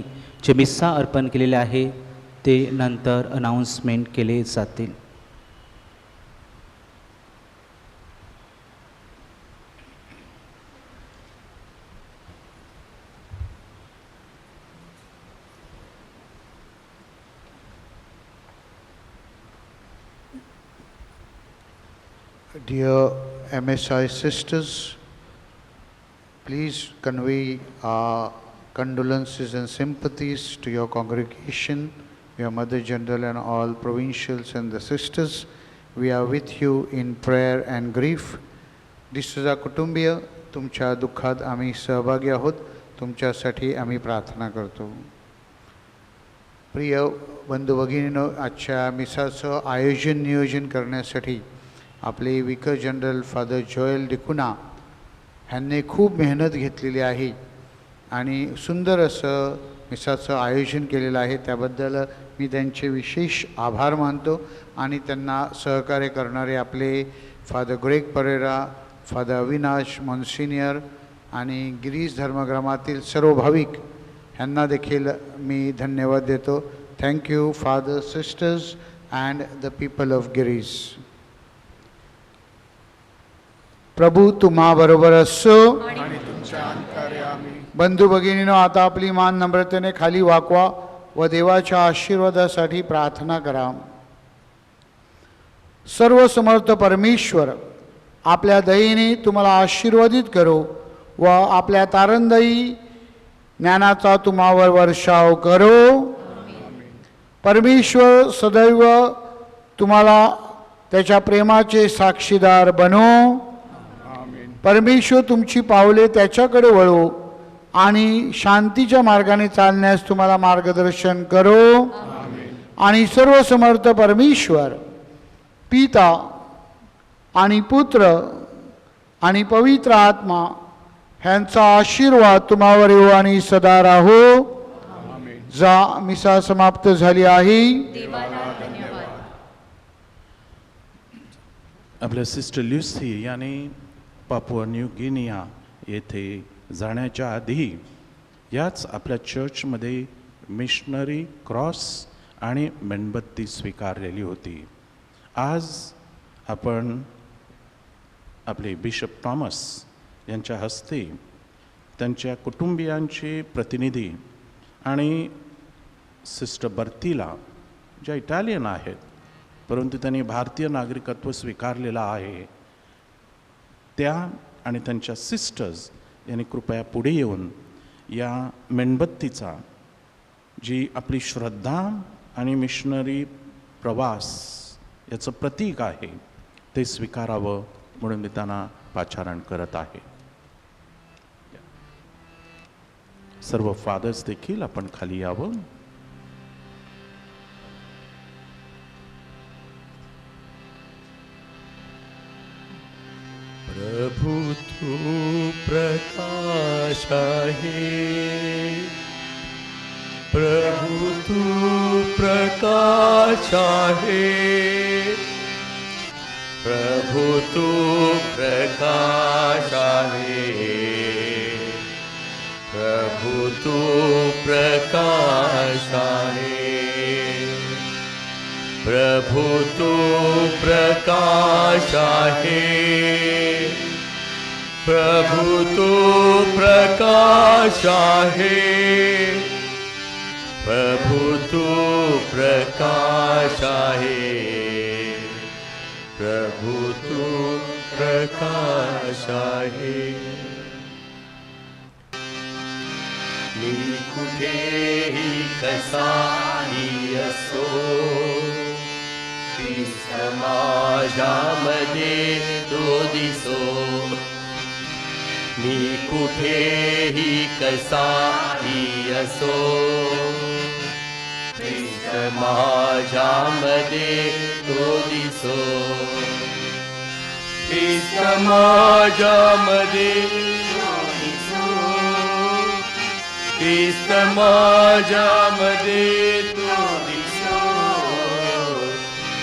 जे मिसा अर्पण केलेले आहे ते नंतर अनाउन्समेंट केले जातील. Dear MSI sisters, please convey our condolences and sympathies to your congregation, your Mother General and all provincials and the sisters. We are with you in prayer and grief. D'Souza कुटुंबीय, तुमच्या दुःखात आम्ही सहभागी आहोत. तुमच्यासाठी आम्ही प्रार्थना करतो. प्रिय बंधू भगिनींनो, आजच्या मिसाचं आयोजन नियोजन करण्यासाठी आपले विकर जनरल फादर जोएल डिकुना ह्यांनी खूप मेहनत घेतलेली आहे आणि सुंदर असं मिसाचं आयोजन केलेलं आहे. त्याबद्दल मी त्यांचे विशेष आभार मानतो आणि त्यांना सहकार्य करणारे आपले father Greg Pereira, father Avinash monsignor आणि गिरीश धर्मग्रामातील सर्व भाविक ह्यांना देखील मी धन्यवाद देतो. Thank you father, sisters and the people of Giriz. प्रभू तुम्हा बरोबर असो. बंधू भगिनीनो, आता आपली मान नम्रतेने खाली वाकवा व देवाच्या आशीर्वादासाठी प्रार्थना करा. सर्व समर्थ परमेश्वर आपल्या दयेने तुम्हाला आशीर्वादित करो व आपल्या तारणदायी ज्ञानाचा तुम्हावर वर्षाव करो. परमेश्वर सदैव तुम्हाला त्याच्या प्रेमाचे साक्षीदार बनो. परमेश्वर तुमची पावले त्याच्याकडे वळो आणि शांतीच्या मार्गाने चालण्यास तुम्हाला मार्गदर्शन करो. आणि सर्व समर्थ परमेश्वर पिता आणि पुत्र आणि पवित्र आत्मा ह्यांचा आशीर्वाद तुम्हावर येऊ आणि सदा राहो. जा. मिसा समाप्त झाली आहे. आपल्या सिस्टर ल्युसी याने पापुआ न्यू गिनिया येथे जाण्याच्या आधी याच आपल्या चर्चमध्ये मिशनरी क्रॉस आणि मेणबत्ती स्वीकारलेली होती. आज आपण आपले बिशप थॉमस यांच्या हस्ते त्यांच्या कुटुंबियांचे प्रतिनिधी आणि सिस्टर बर्तीला, ज्या इटालियन आहेत परंतु त्यांनी भारतीय नागरिकत्व स्वीकारलेलं आहे, त्या आणि त्यांच्या सिस्टर्स यांनी कृपया पुढे येऊन या मेणबत्तीचा, जी आपली श्रद्धा आणि मिशनरी प्रवास याचं प्रतीक आहे, ते स्वीकारावं म्हणून मी त्यांना पाचारण करत आहे. सर्व फादर्स देखील आपण खाली यावं. प्रभु तू प्रकाश आहे, प्रभु तू प्रकाश आहे, प्रभु तू प्रकाश आहे, प्रभु तू प्रकाश आहे, प्रभु तू प्रकाश आहे, प्रभु तू प्रकाश आहे, प्रभु तू प्रकाश आहे, प्रभु तू प्रकाश आहे. मी कुठेही कसाही असो, ख्रिस्त माझ्यामध्ये तो दिसो. मी कुठेही कसाही असो, ख्रिस्त माझ्यामध्ये तो दिसो. ख्रिस्त माझ्यामध्ये तो दिसो, ख्रिस्त माझ्यामध्ये तो दिसो.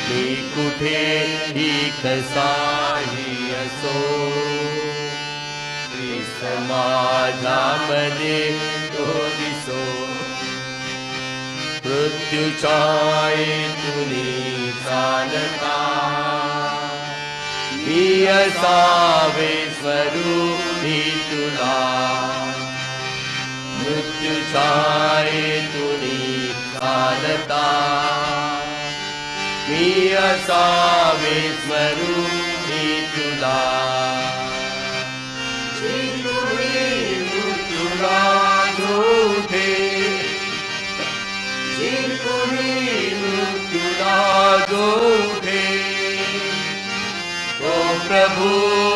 मी कुठेही कसाही असो, ख्रिस्त माझ्यामध्ये तो दिसो. मृत्यूच्या येतुनी चालता मी असावे स्वरूपी तुला. मृत्यूच्या येतुनी चालता मी असावे स्वरूपी तुला. मृत्यूला जोडे, मृत्यूला जोडे. ओ प्रभु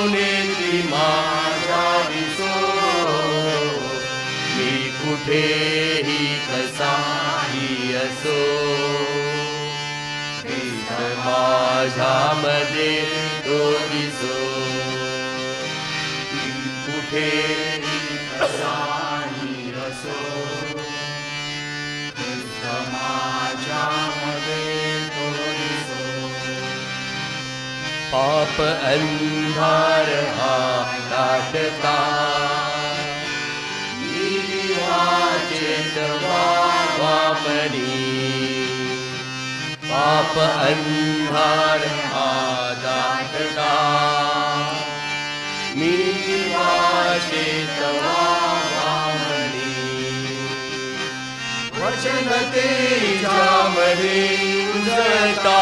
नेत्री माझ्या दिसो, मी कुठेही कसाही असो, ख्रिस्त माझ्यामध्ये तो दिसो. मी कुठेही कसाही असो, ख्रिस्त माझ्यामध्ये तो दिसो. पाप अंधार हा दाटता मी दिवाचे वापरी. पाप अंधार हा दाटता मी दिवाचे वापरी. वचन तेजामध्ये उजळता,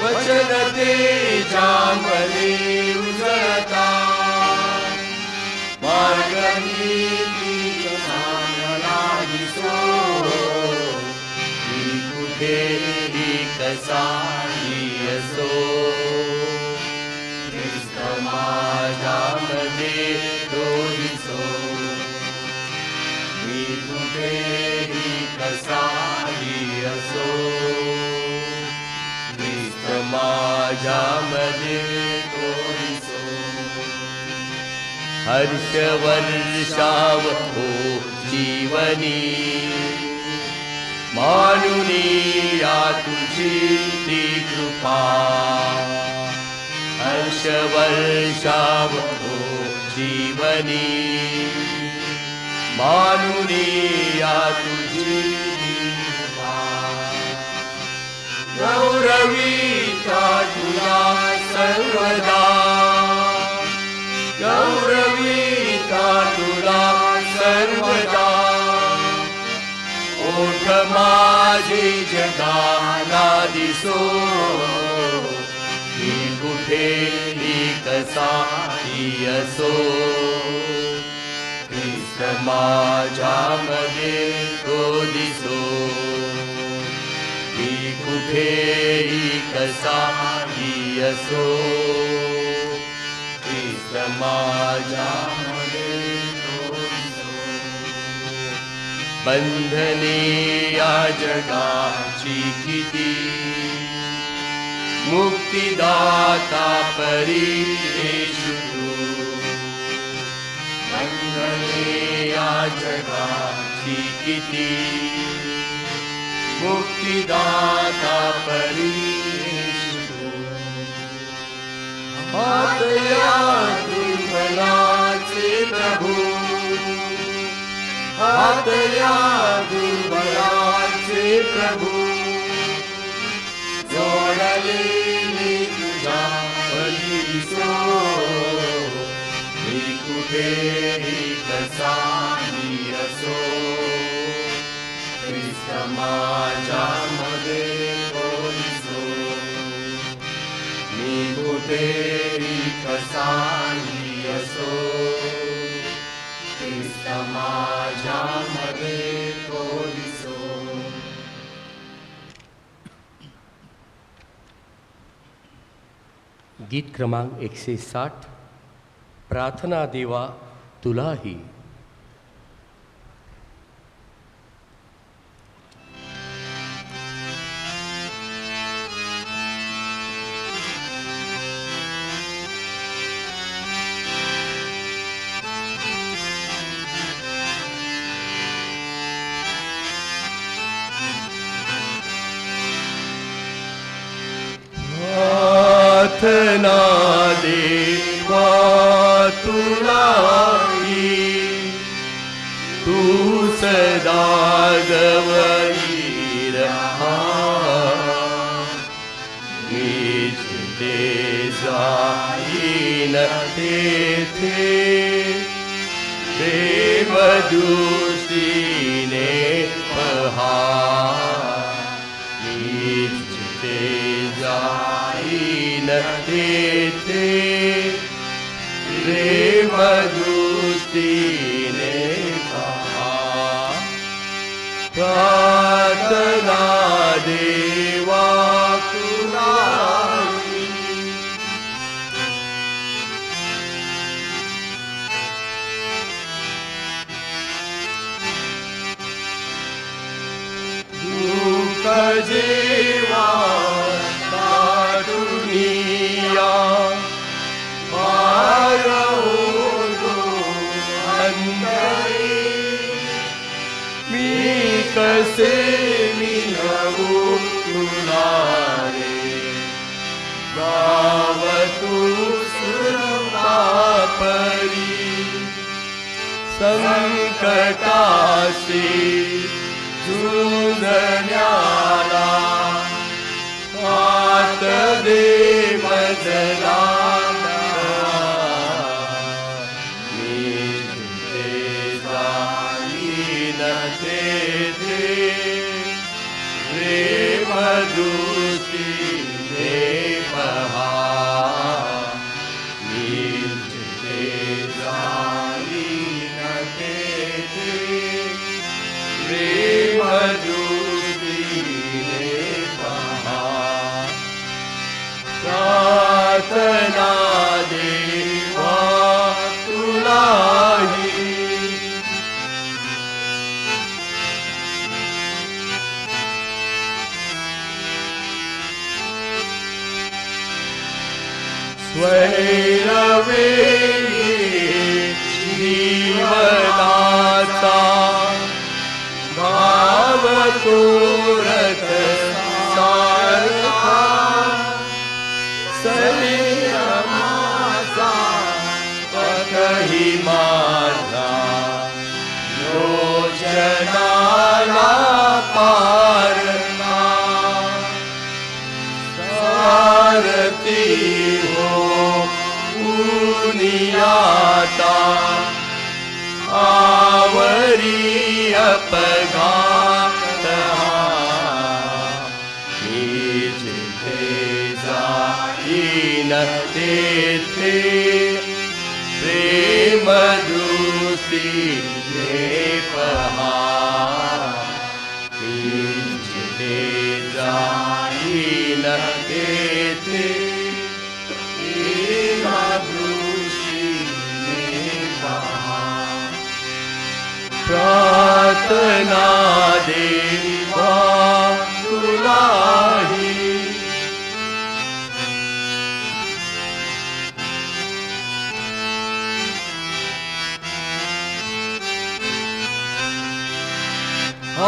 वचन तेजामध्ये उजळता. मार्ग नीतीचा मला दिसो, मी कुठेही कसाही असो, ख्रिस्त माझ्यामध्ये तो दिसो. मी कुठेही कसाही असो, ख्रिस्त माझ्यामध्ये तो दिसो. हर्ष वर्षाव हो जीवनी, मानुनी या तुझी ती कृपा. हर्ष वर्षाव हो जीवनी, मानुनी या तुझी कृपा. गौरवीता तुला सर्वदा, गौरवीता तुला सर्वदा. ओठ माझे जगाला दिसो, मी कुठेही कसाही असो, ख्रिस्त माझ्यामध्ये तो दिसो. मी कुठेही कसाही असो, ख्रिस्त माझ्यामध्ये तो दिसो. बंधने या जगाची किती, मुक्तिदाता परी येशू तू. बंधने या जगाची किती, मुक्तिदाता परी येशू तू. हातया दुर्बलाचे प्रभू, हातया दुर्बलाचे प्रभू, जोडलेली तुझ्या बलिसो, मी कुठेही कसाही असो, ख्रिस्त माझ्यामध्ये दिसो, मी कुठेही कसाही असो, ख्रिस्त माझ्यामध्ये दिसो. गीत क्रमांक 160. प्रार्थना देवा तुलाही. प्रार्थना देवा तुलाही, तू सदा जवळी रहा, मी जिथे जाईन तेथे देवदृष्टीने पहा, मी जिथे जाईन तेथे देवदृष्टीने पहा. प्रार्थना देवा तुलाही. दुःख जेवा दुनिया मी कसे मिळवू तुला रे, गाव तू सुरपापरी, संकटाशी झुंजण्याला हात दे मजला, मी जिथे जाईन तेथे प्रेमदृष्टीने पहा, मी जिथे जाईन तेथे प्रेमदृष्टीने पहा. प्रार्थना देवा तुलाही. स्वैरवेळी जीवनाचा भाव तोरत सारखा, शरीर माझा पकही माझा, योजनाला पारना, सारथी हो पुनियाता, आवरी अपघात, मी जिथे जाईन तेथे प्रेमदृष्टीने पहा, मी जिथे जाईन तेथे प्रेमदृष्टीने पहा. प्रार्थना देवा तुलाही.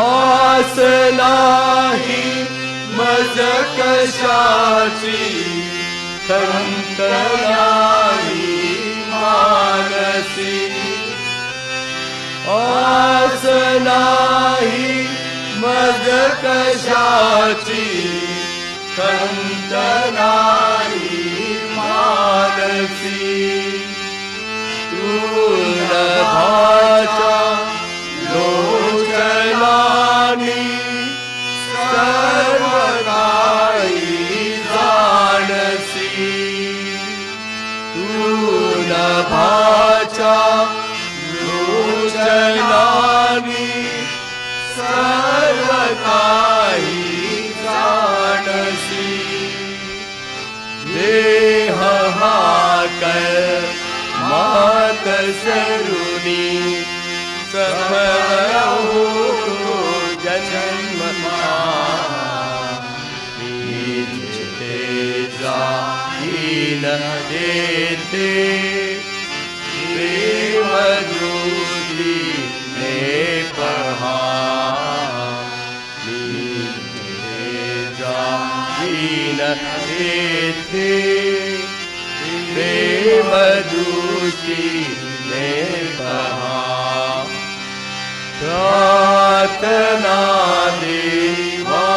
आस नाही मज कशाची, संत नाही मानसी आस नाही मज कशाची खंत नाही मानसी तुलभाच्या लोचनानी सर्व काही जाणसी तुलभाच्या लोचनानी सर्व काही जाणसी देह हा कर मात सरुणी सफल हो जन्म जाईन देते प्रेम दृष्टी ने पहा जाईन देते प्रेम दृष्टी ने पहा प्रार्थना देवा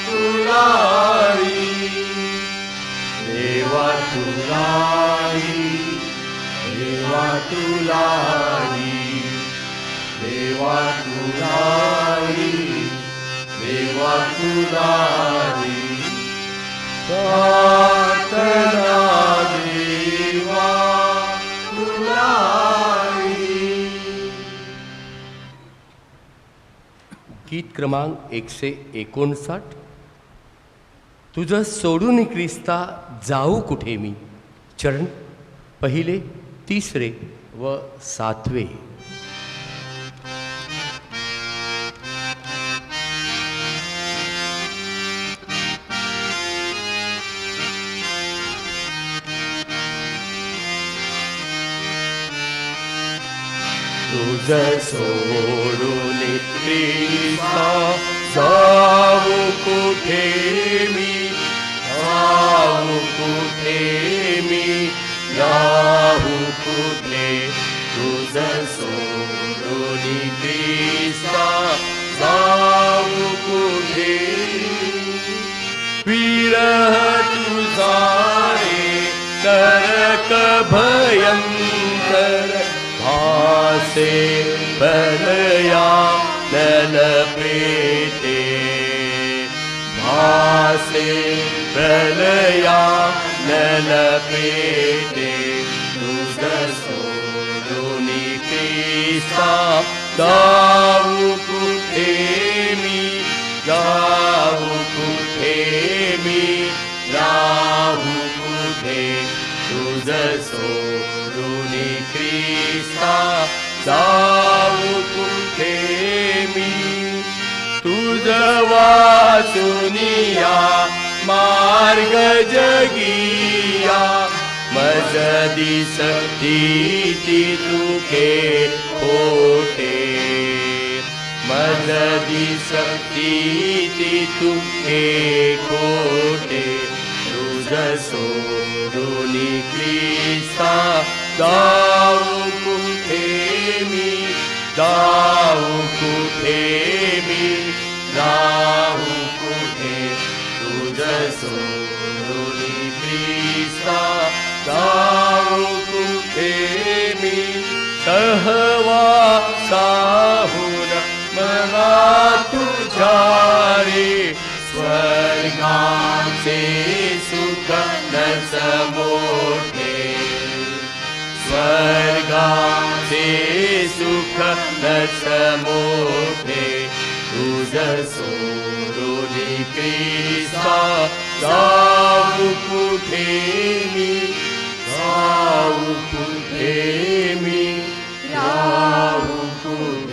तुलाई देवा तुलाई देवा तुलाई देवा तुलाई देवा तुलाई प्रार्थना देवा तुलाई. गीत क्रमांक 159. तुझं सोडून ख्रिस्ता जाऊ कुठे मी. चरण पहिले, तिसरे व सातवे. तुझं सोडून ख्रिस्ता जाऊ कुठे मी. जाऊ कुठे मी. जाऊ कुठे. तुझं सोडून ख्रिस्ता जाऊ कुठे. विरह तुझा रे नरक भयंकर भासे बलया नल पेटे. भासे बलया नल पेटे. तुझं सोडून ख्रिस्ता जाऊ कुठे मी. जाऊ कुठे मी. जाऊ कुठे. तुझं सोडून ख्रिस्ता जाऊ कुठे मी. तुझं वाचुनिया मार्ग जगिया मज दिसती ती तुके खोटे. मज दिसती ती तुके खोटे. तुझं सोडून ख्रिस्ता जाऊ कुठे मी. जाऊ कुठे मी. जाऊ कुठे. तुझं सोडून ख्रिस्ता जाऊ कुठे मी. सहवासाहून मला तुझ्या रे स्वर्गाचे सुख नच मोठे. स्वर्गाचे सुख नच मोठे. तुझं सोडून ख्रिस्ता जाऊ कुठे मी. जाऊ कुठे मी. जाऊ कुठे.